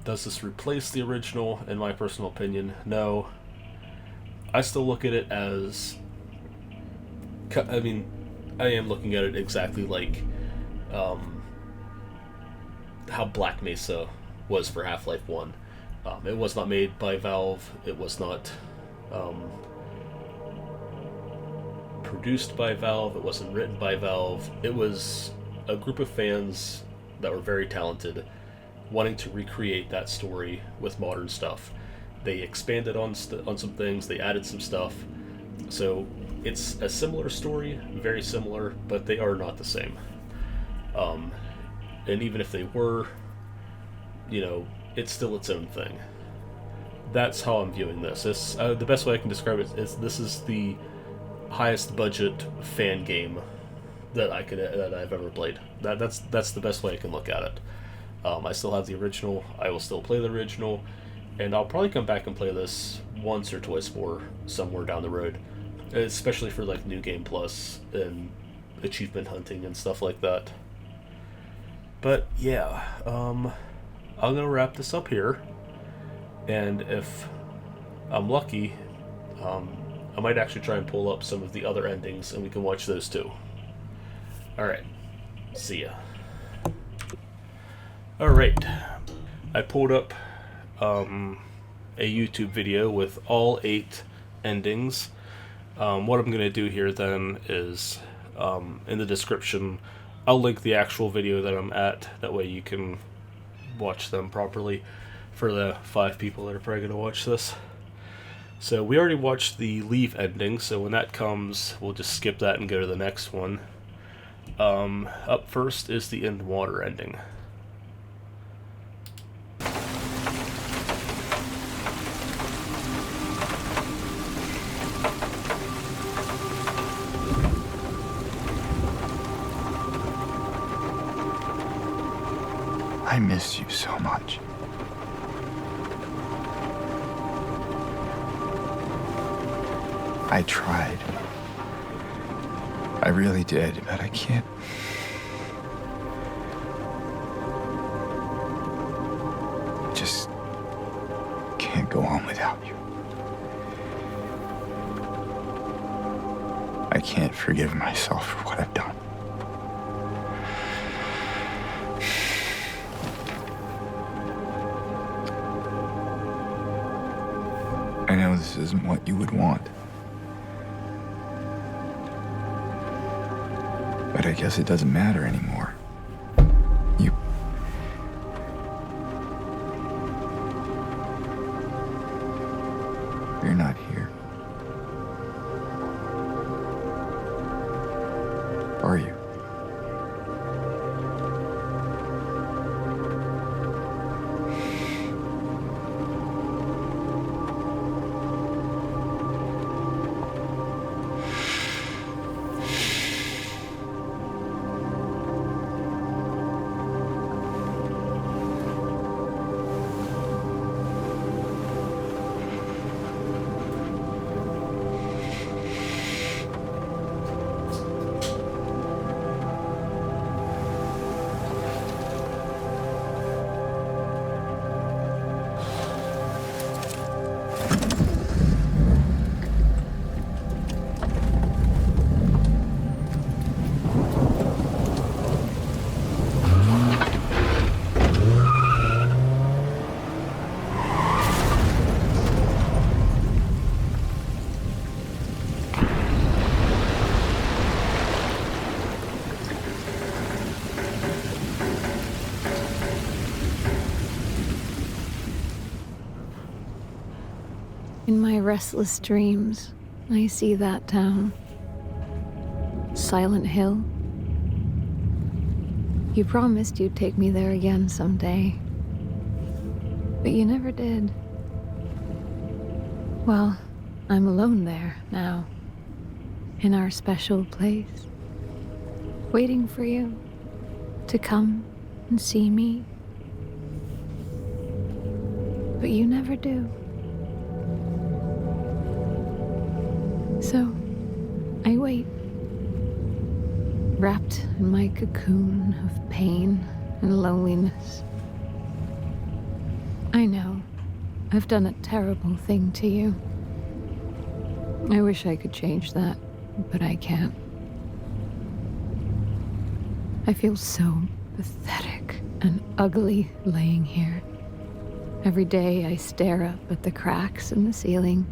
Does this replace the original? In my personal opinion, no. I still look at it as... I mean, I am looking at it exactly like how Black Mesa was for Half-Life 1. It was not made by Valve. It was not produced by Valve. It wasn't written by Valve. It was a group of fans that were very talented, wanting to recreate that story with modern stuff. They expanded on some things. They added some stuff. So it's a similar story, very similar, but they are not the same. And even if they were, it's still its own thing. That's how I'm viewing this. The best way I can describe it is this is the highest budget fan game that I've ever played. That's the best way I can look at it. I still have the original. I will still play the original, and I'll probably come back and play this once or twice more somewhere down the road, especially for like New Game Plus and achievement hunting and stuff like that. But yeah, I'm gonna wrap this up here, and if I'm lucky, I might actually try and pull up some of the other endings and we can watch those too. Alright, see ya. Alright, I pulled up a YouTube video with all 8 endings. What I'm going to do here then is, in the description, I'll link the actual video that I'm at, that way you can watch them properly for the 5 people that are probably going to watch this. So we already watched the Leave ending, so when that comes, we'll just skip that and go to the next one. Up first is the In Water ending. I miss you so much. I tried. I really did, but I can't. Just can't go on without you. I can't forgive myself for what I've done. I know this isn't what you would want. But I guess it doesn't matter anymore. You're not here. Are you? In my restless dreams, I see that town. Silent Hill. You promised you'd take me there again someday. But you never did. Well, I'm alone there now. In our special place. Waiting for you to come and see me. But you never do. So, I wait. Wrapped in my cocoon of pain and loneliness. I know, I've done a terrible thing to you. I wish I could change that, but I can't. I feel so pathetic and ugly laying here. Every day I stare up at the cracks in the ceiling,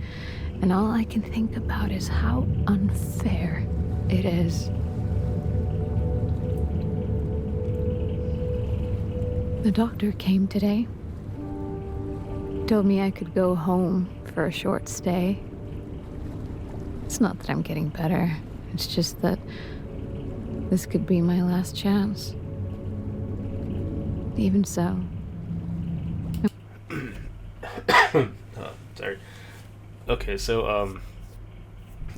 and all I can think about is how unfair it is. The doctor came today. Told me I could go home for a short stay. It's not that I'm getting better. It's just that this could be my last chance. Even so. Oh, sorry. Okay, so,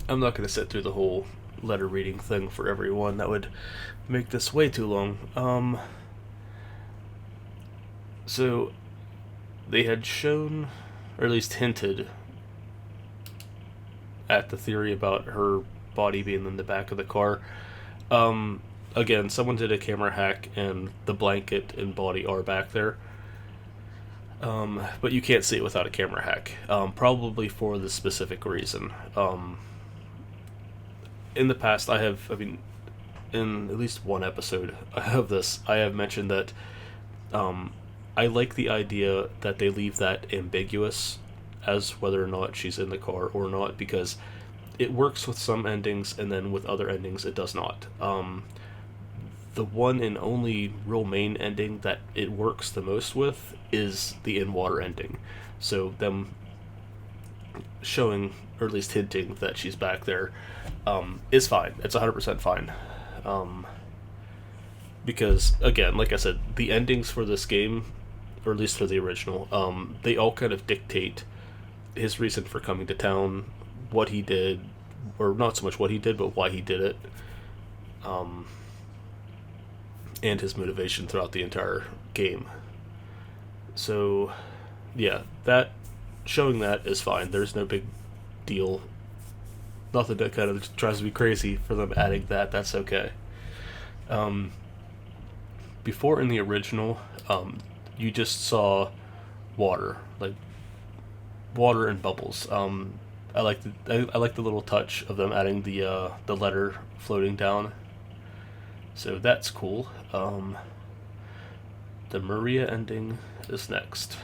I'm not gonna sit through the whole letter reading thing for everyone. That would make this way too long. So, they had shown, or at least hinted, at the theory about her body being in the back of the car. Again, someone did a camera hack, and the blanket and body are back there. But you can't see it without a camera hack. Probably for the specific reason. In the past, in at least one episode of this, I have mentioned that, I like the idea that they leave that ambiguous as whether or not she's in the car or not, because it works with some endings, and then with other endings it does not. The one and only real main ending that it works the most with is the in-water ending. So them showing, or at least hinting, that she's back there is fine. It's 100% fine. Because, again, like I said, the endings for this game, or at least for the original, they all kind of dictate his reason for coming to town, what he did, or not so much what he did, but why he did it, and his motivation throughout the entire game. So, yeah, showing that is fine. There's no big deal. Nothing that kind of drives me crazy for them adding that. That's okay. Before in the original, you just saw water, like water and bubbles. I like the little touch of them adding the letter floating down. So that's cool. The Maria ending is next.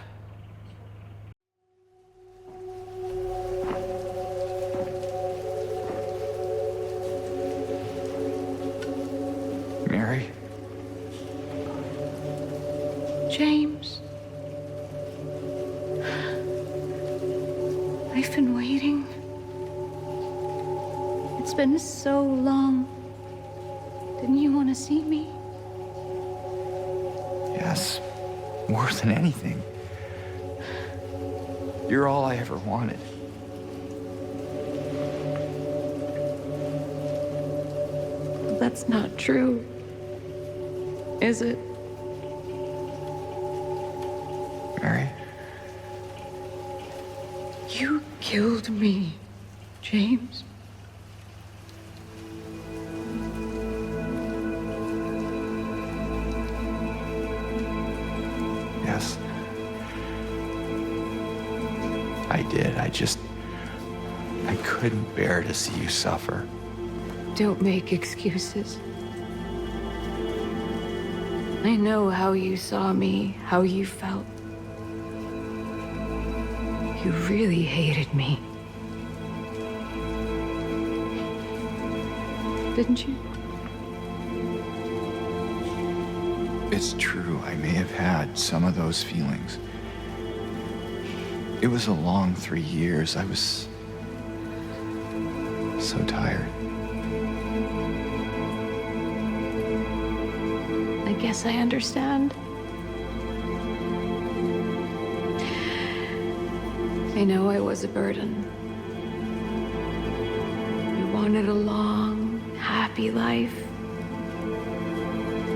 Mary? James. I've been waiting. It's been so long. Didn't you want to see me? Yes. More than anything. You're all I ever wanted. That's not true. Is it? Mary? You killed me, James. Yes. I did. I couldn't bear to see you suffer. Don't make excuses. I know how you saw me, how you felt. You really hated me. Didn't you? It's true, I may have had some of those feelings. It was a long 3 years. I was so tired. I guess I understand. I know I was a burden. You wanted a long, happy life.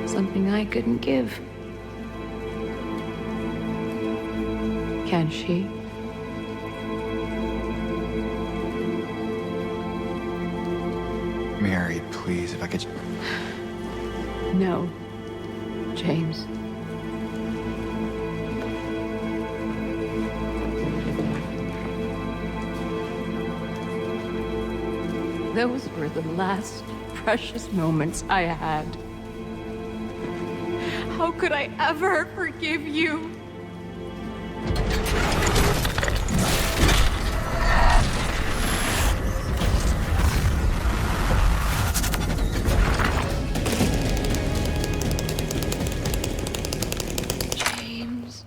Something I couldn't give. Can she? Mary, please, if I could... No, James. Those were the last precious moments I had. How could I ever forgive you? James.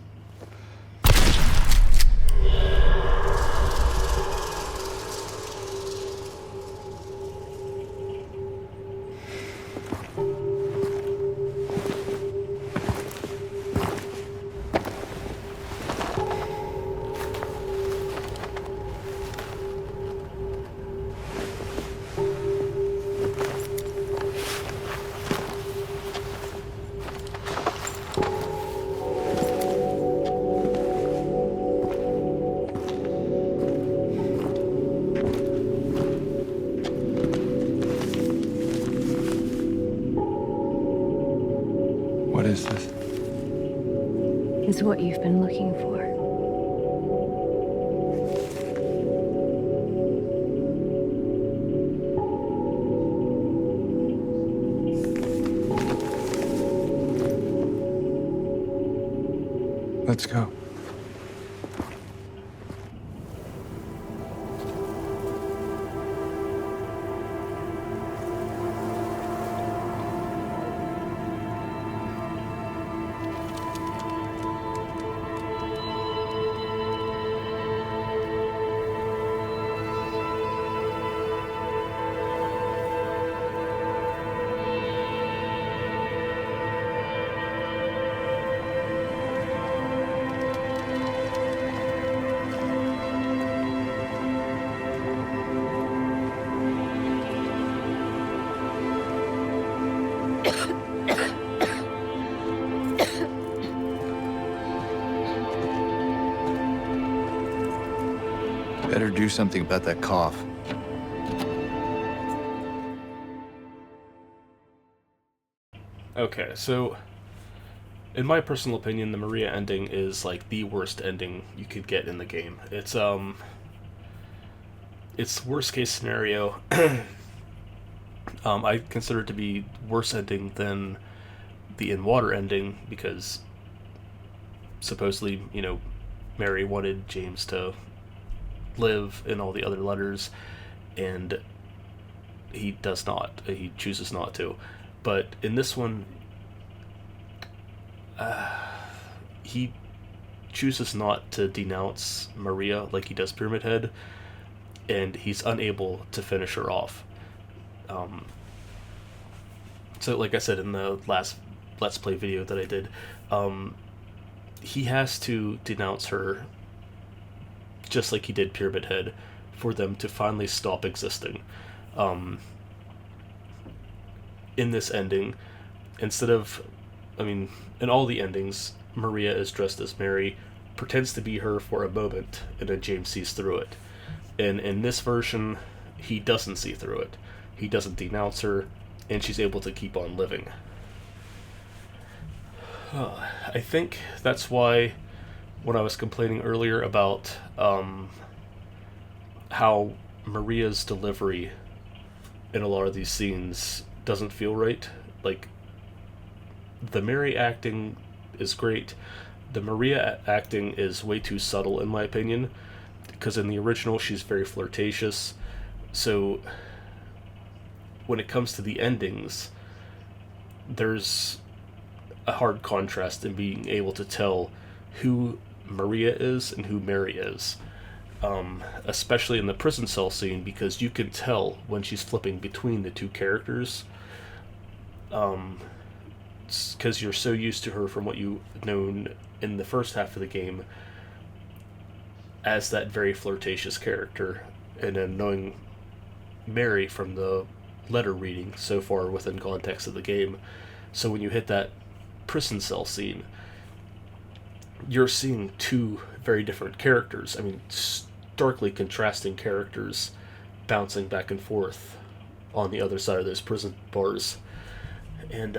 What is this? Is what you've been looking for. Let's go. Better do something about that cough. Okay, so in my personal opinion, the Maria ending is like the worst ending you could get in the game. It's worst case scenario. I consider it to be worse ending than the In Water ending because supposedly, Mary wanted James to live in all the other letters, and he does not. He chooses not to. But in this one, he chooses not to denounce Maria like he does Pyramid Head, and he's unable to finish her off. So like I said in the last Let's Play video that I did, he has to denounce her just like he did Pyramid Head for them to finally stop existing. In this ending, instead of, in all the endings, Maria is dressed as Mary, pretends to be her for a moment, and then James sees through it. And in this version, he doesn't see through it. He doesn't denounce her, and she's able to keep on living. I think that's why when I was complaining earlier about how Maria's delivery in a lot of these scenes doesn't feel right. Like, the Mary acting is great. The Maria acting is way too subtle, in my opinion, because in the original she's very flirtatious. So when it comes to the endings, there's a hard contrast in being able to tell who Maria is and who Mary is. Especially in the prison cell scene, because you can tell when she's flipping between the two characters. Because you're so used to her from what you've known in the first half of the game as that very flirtatious character, and then knowing Mary from the letter reading so far within context of the game. So when you hit that prison cell scene, you're seeing two very different characters. I mean, starkly contrasting characters bouncing back and forth on the other side of those prison bars. And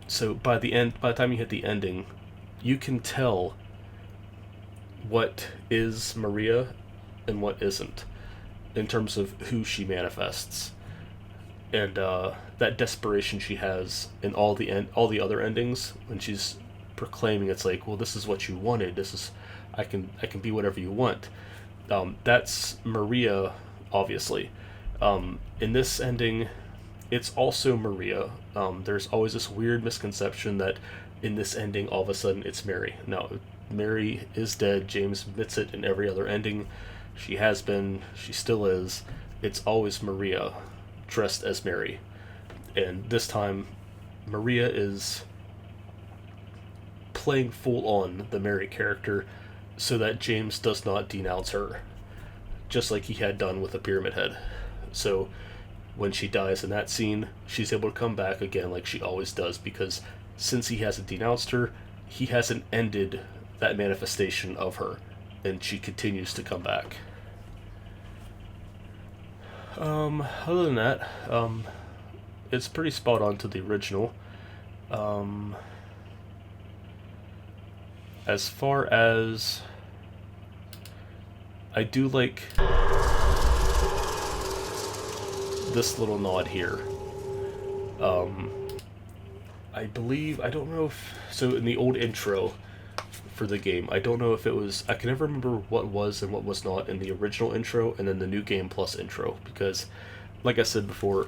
so by the time you hit the ending, you can tell what is Maria and what isn't, in terms of who she manifests, and that desperation she has in all the other endings, when she's proclaiming, it's like, well, this is what you wanted. This is, I can be whatever you want. That's Maria, obviously. In this ending, it's also Maria. There's always this weird misconception that in this ending, all of a sudden, it's Mary. No, Mary is dead. James admits it in every other ending. She has been. She still is. It's always Maria, dressed as Mary. And this time, Maria is playing full on the Mary character so that James does not denounce her, just like he had done with the Pyramid Head. So when she dies in that scene, she's able to come back again like she always does, because since he hasn't denounced her, he hasn't ended that manifestation of her, and she continues to come back. Other than that, it's pretty spot on to the original. As far as, I do like this little nod here. I believe, I don't know if, so in the old intro for the game, I don't know if it was, I can never remember what was and what was not in the original intro and then the New Game Plus intro, because like I said before,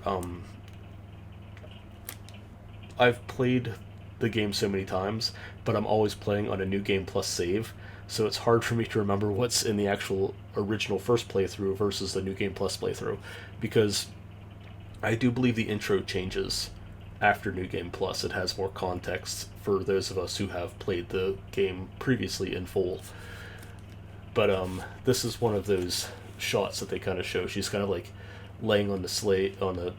I've played the game so many times, but I'm always playing on a New Game Plus save, so it's hard for me to remember what's in the actual original first playthrough versus the New Game Plus playthrough, because I do believe the intro changes after New Game Plus. It has more context for those of us who have played the game previously in full. But this is one of those shots that they kind of show. She's kind of like laying on the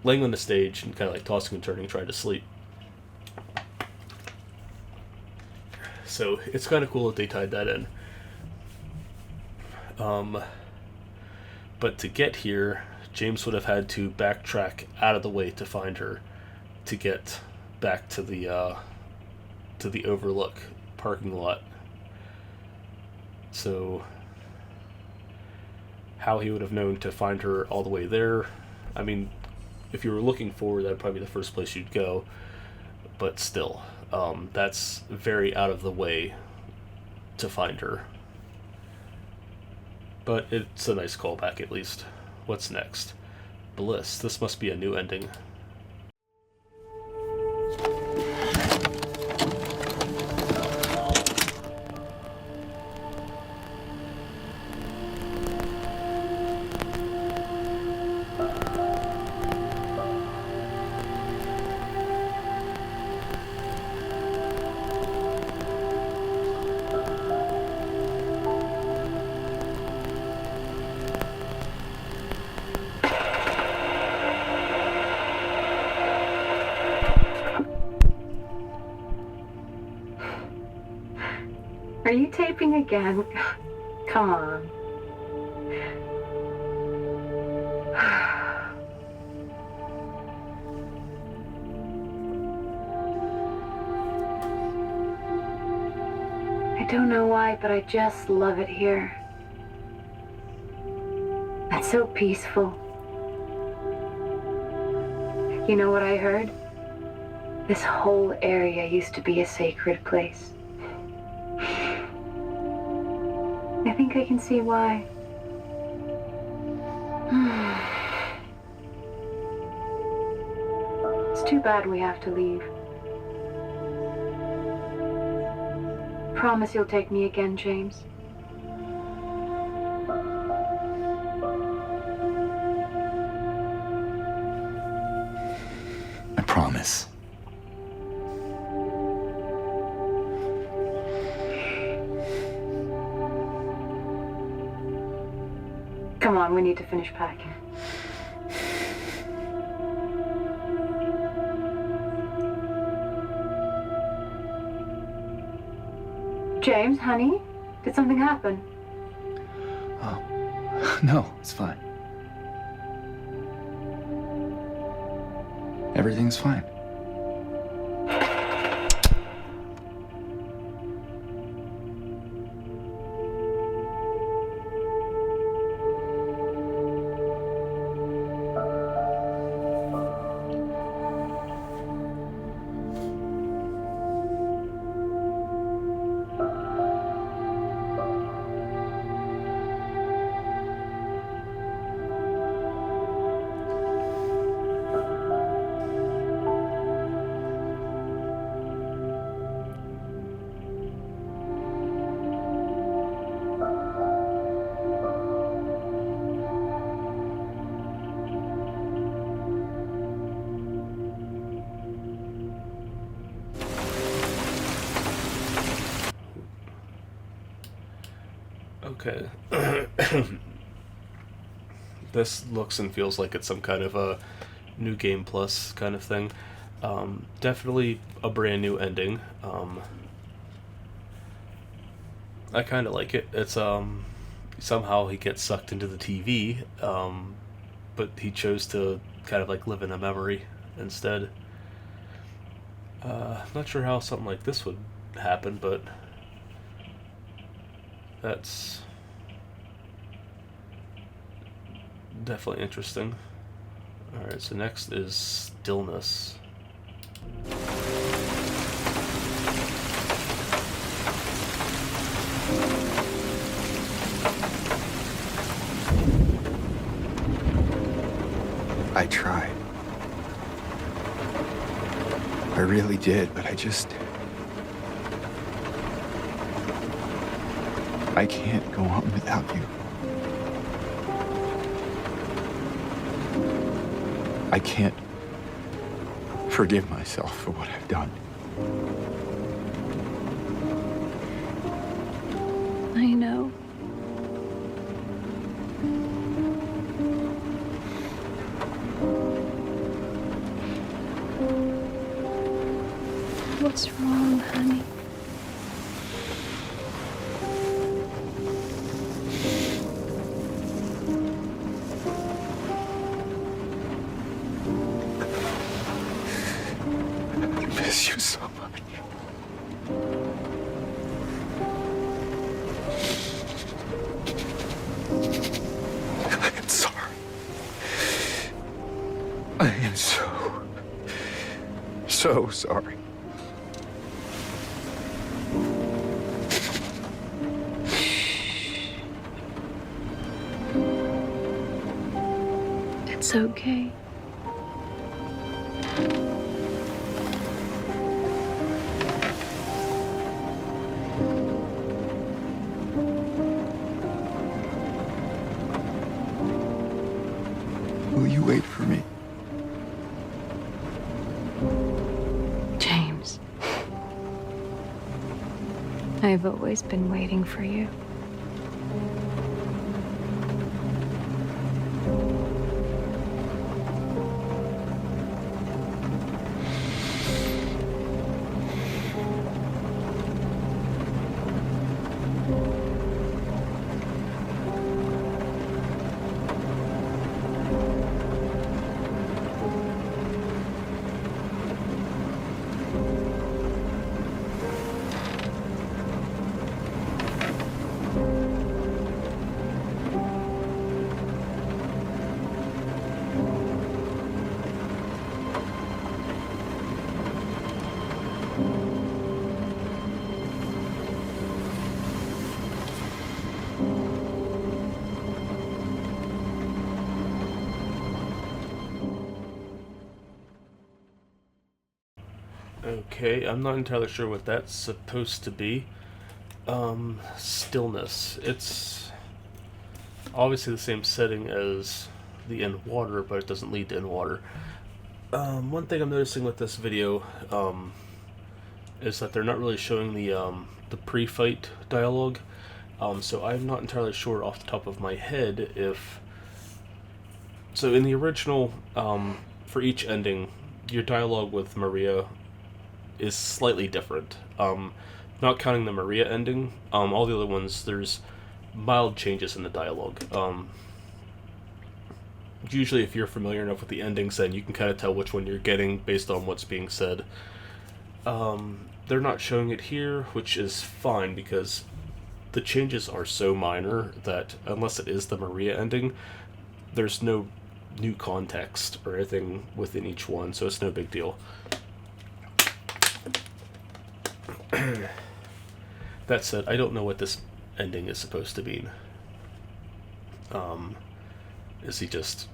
laying on the stage and kind of like tossing and turning, trying to sleep. So it's kind of cool that they tied that in. But to get here, James would have had to backtrack out of the way to find her, to get back to the Overlook parking lot. So how he would have known to find her all the way there, I mean, if you were looking forward, that'd probably be the first place you'd go, but still, that's very out of the way to find her. But it's a nice callback, at least. What's next? Bliss. This must be a new ending. Are you taping again? Come on. I don't know why, but I just love it here. It's so peaceful. You know what I heard? This whole area used to be a sacred place. I think I can see why. It's too bad we have to leave. Promise you'll take me again, James. I promise. Come on, we need to finish packing. James, honey, did something happen? Oh, no, it's fine. Everything's fine. Okay. This looks and feels like it's some kind of a new game plus kind of thing. Definitely a brand new ending. I kind of like it. It's somehow he gets sucked into the TV, but he chose to kind of like live in a memory instead. Not sure how something like this would happen, but that's definitely interesting. Alright, so next is Stillness. I tried. I really did, but I can't go on without you. I can't forgive myself for what I've done. I know. What's wrong, honey? I miss you so much. I am sorry. I am so sorry. It's okay. Will you wait for me? James. I've always been waiting for you. Okay, I'm not entirely sure what that's supposed to be. Stillness. It's obviously the same setting as the in water, but it doesn't lead to in water. One thing I'm noticing with this video is that they're not really showing the pre-fight dialogue. So I'm not entirely sure off the top of my head if... So in the original, for each ending, your dialogue with Maria is slightly different. Not counting the Maria ending, all the other ones, there's mild changes in the dialogue. Usually if you're familiar enough with the endings, then you can kind of tell which one you're getting based on what's being said. They're not showing it here, which is fine, because the changes are so minor that unless it is the Maria ending, there's no new context or anything within each one, so it's no big deal. That said, I don't know what this ending is supposed to mean. Is he just...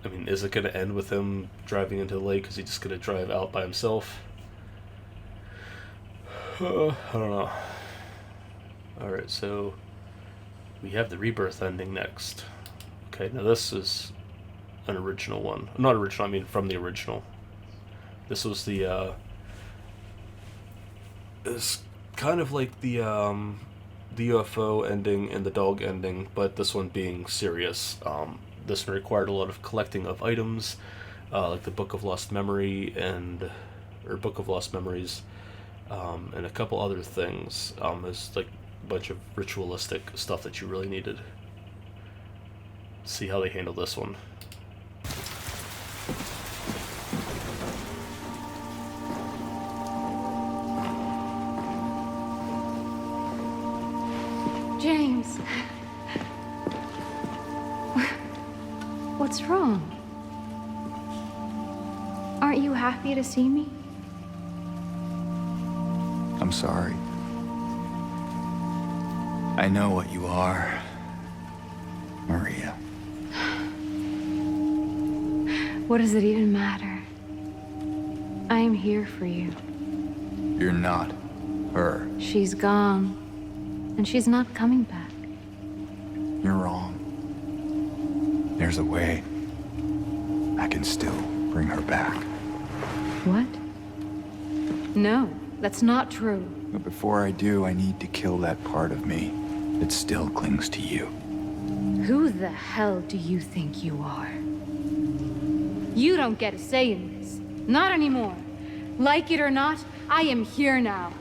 I mean, is it going to end with him driving into the lake? Is he just going to drive out by himself? I don't know. Alright, so we have the Rebirth ending next. Okay, now this is an original one. Not original, I mean from the original. This was the, it's kind of like the UFO ending and the dog ending, but this one being serious. This one required a lot of collecting of items, like the Book of Lost Memory or Book of Lost Memories, and a couple other things. There's like a bunch of ritualistic stuff that you really needed. See how they handle this one. James. What's wrong? Aren't you happy to see me? I'm sorry. I know what you are, Maria. What does it even matter? I am here for you. You're not her. She's gone, and she's not coming back. You're wrong. There's a way. I can still bring her back. What? No, that's not true. But before I do, I need to kill that part of me that still clings to you. Who the hell do you think you are? You don't get a say in this. Not anymore. Like it or not, I am here now.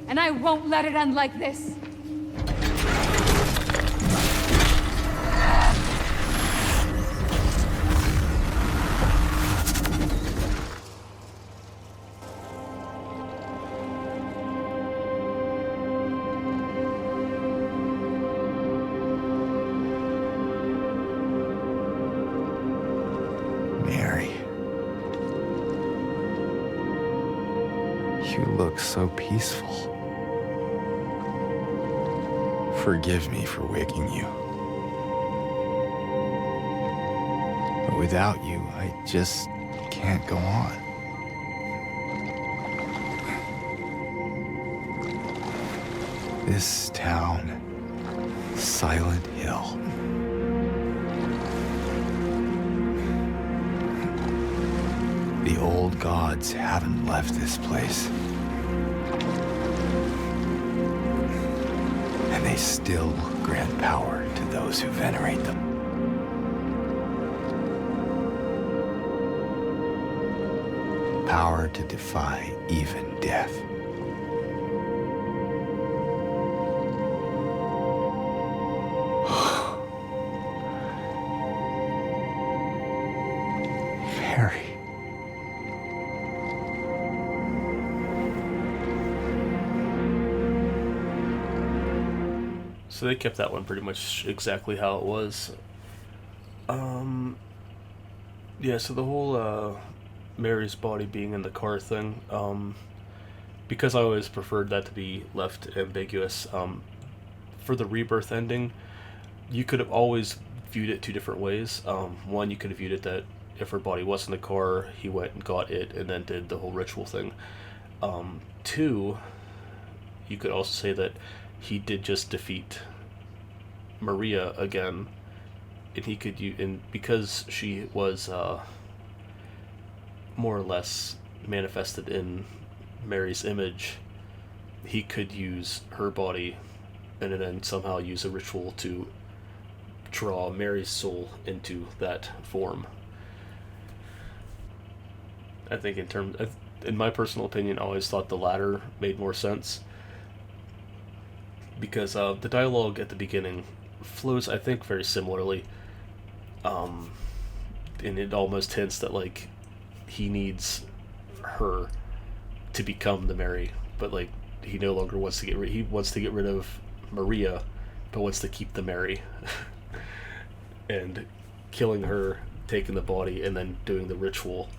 And I won't let it end like this. You look so peaceful. Forgive me for waking you. But without you, I just can't go on. This town, Silent Hill. The old gods haven't left this place. And they still grant power to those who venerate them. Power to defy even death. Mary. So they kept that one pretty much exactly how it was. Yeah, so the whole Mary's body being in the car thing, because I always preferred that to be left ambiguous, for the Rebirth ending, you could have always viewed it two different ways. One, you could have viewed it that if her body was in the car, he went and got it and then did the whole ritual thing. Two, you could also say that he did just defeat Maria again, and he could use, and because she was more or less manifested in Mary's image, he could use her body and then somehow use a ritual to draw Mary's soul into that form. I think in my personal opinion, I always thought the latter made more sense, because the dialogue at the beginning flows, I think, very similarly, and it almost hints that, like, he needs her to become the Mary, but, like, he no longer wants to he wants to get rid of Maria, but wants to keep the Mary. And killing her, taking the body, and then doing the ritual,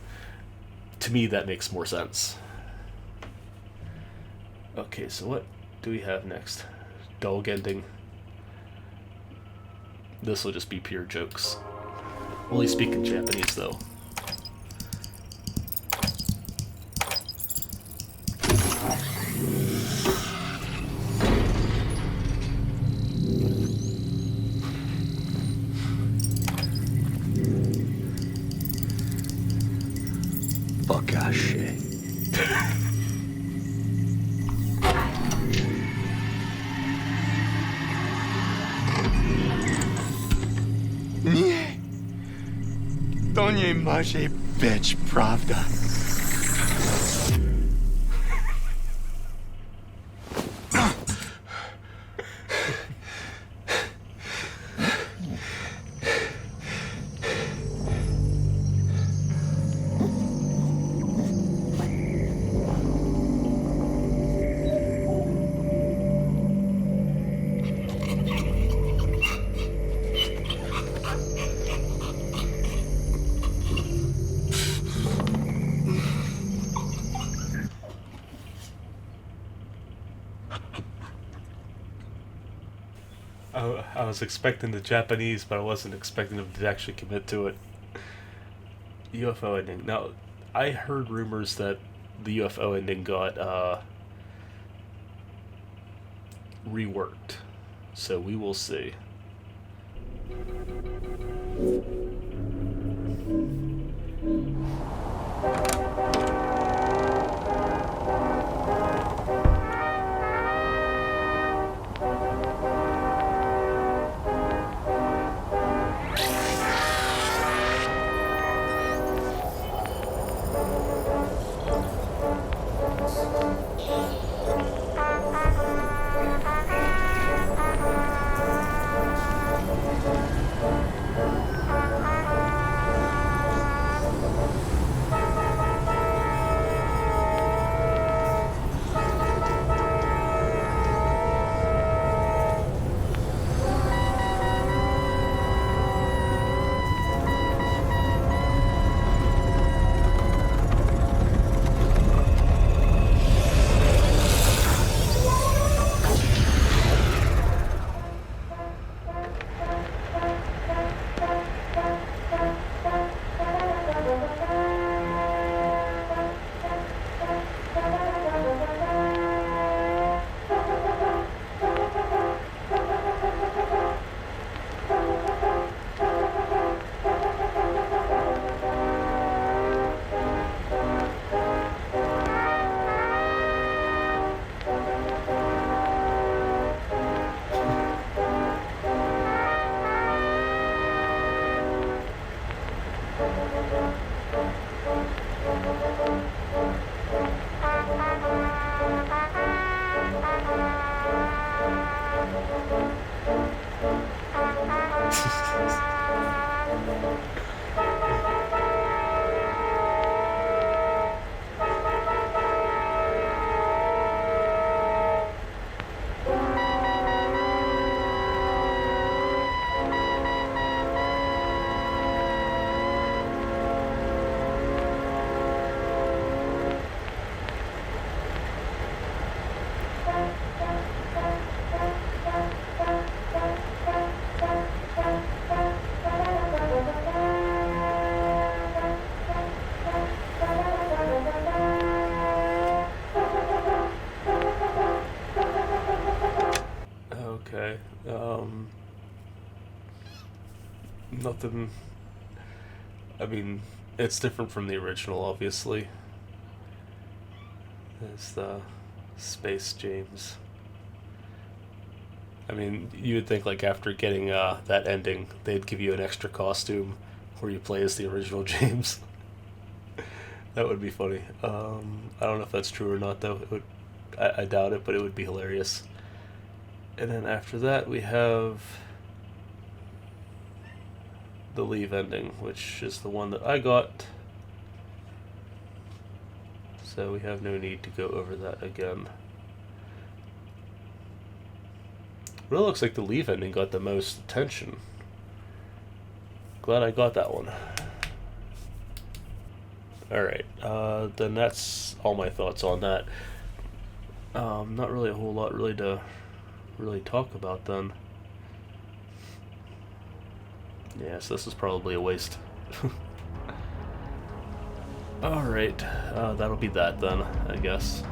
to me that makes more sense. Okay, so what do we have next? Dog ending. This will just be pure jokes. Only speak in Japanese though. Bakashi. Nie. To nie może być prawda. I was expecting the Japanese, but I wasn't expecting them to actually commit to it. UFO ending. Now, I heard rumors that the UFO ending got reworked, so we will see. nothing. I mean, it's different from the original, obviously. It's the Space James. I mean, you would think, like, after getting that ending, they'd give you an extra costume where you play as the original James. That would be funny. I don't know if that's true or not, though. It would, I doubt it, but it would be hilarious. And then after that, we have the Leave ending, which is the one that I got. So we have no need to go over that again. Really looks like the Leave ending got the most attention. Glad I got that one. Alright, then that's all my thoughts on that. Not really a whole lot really to really talk about then. Yeah, so this is probably a waste. Alright, that'll be that then, I guess.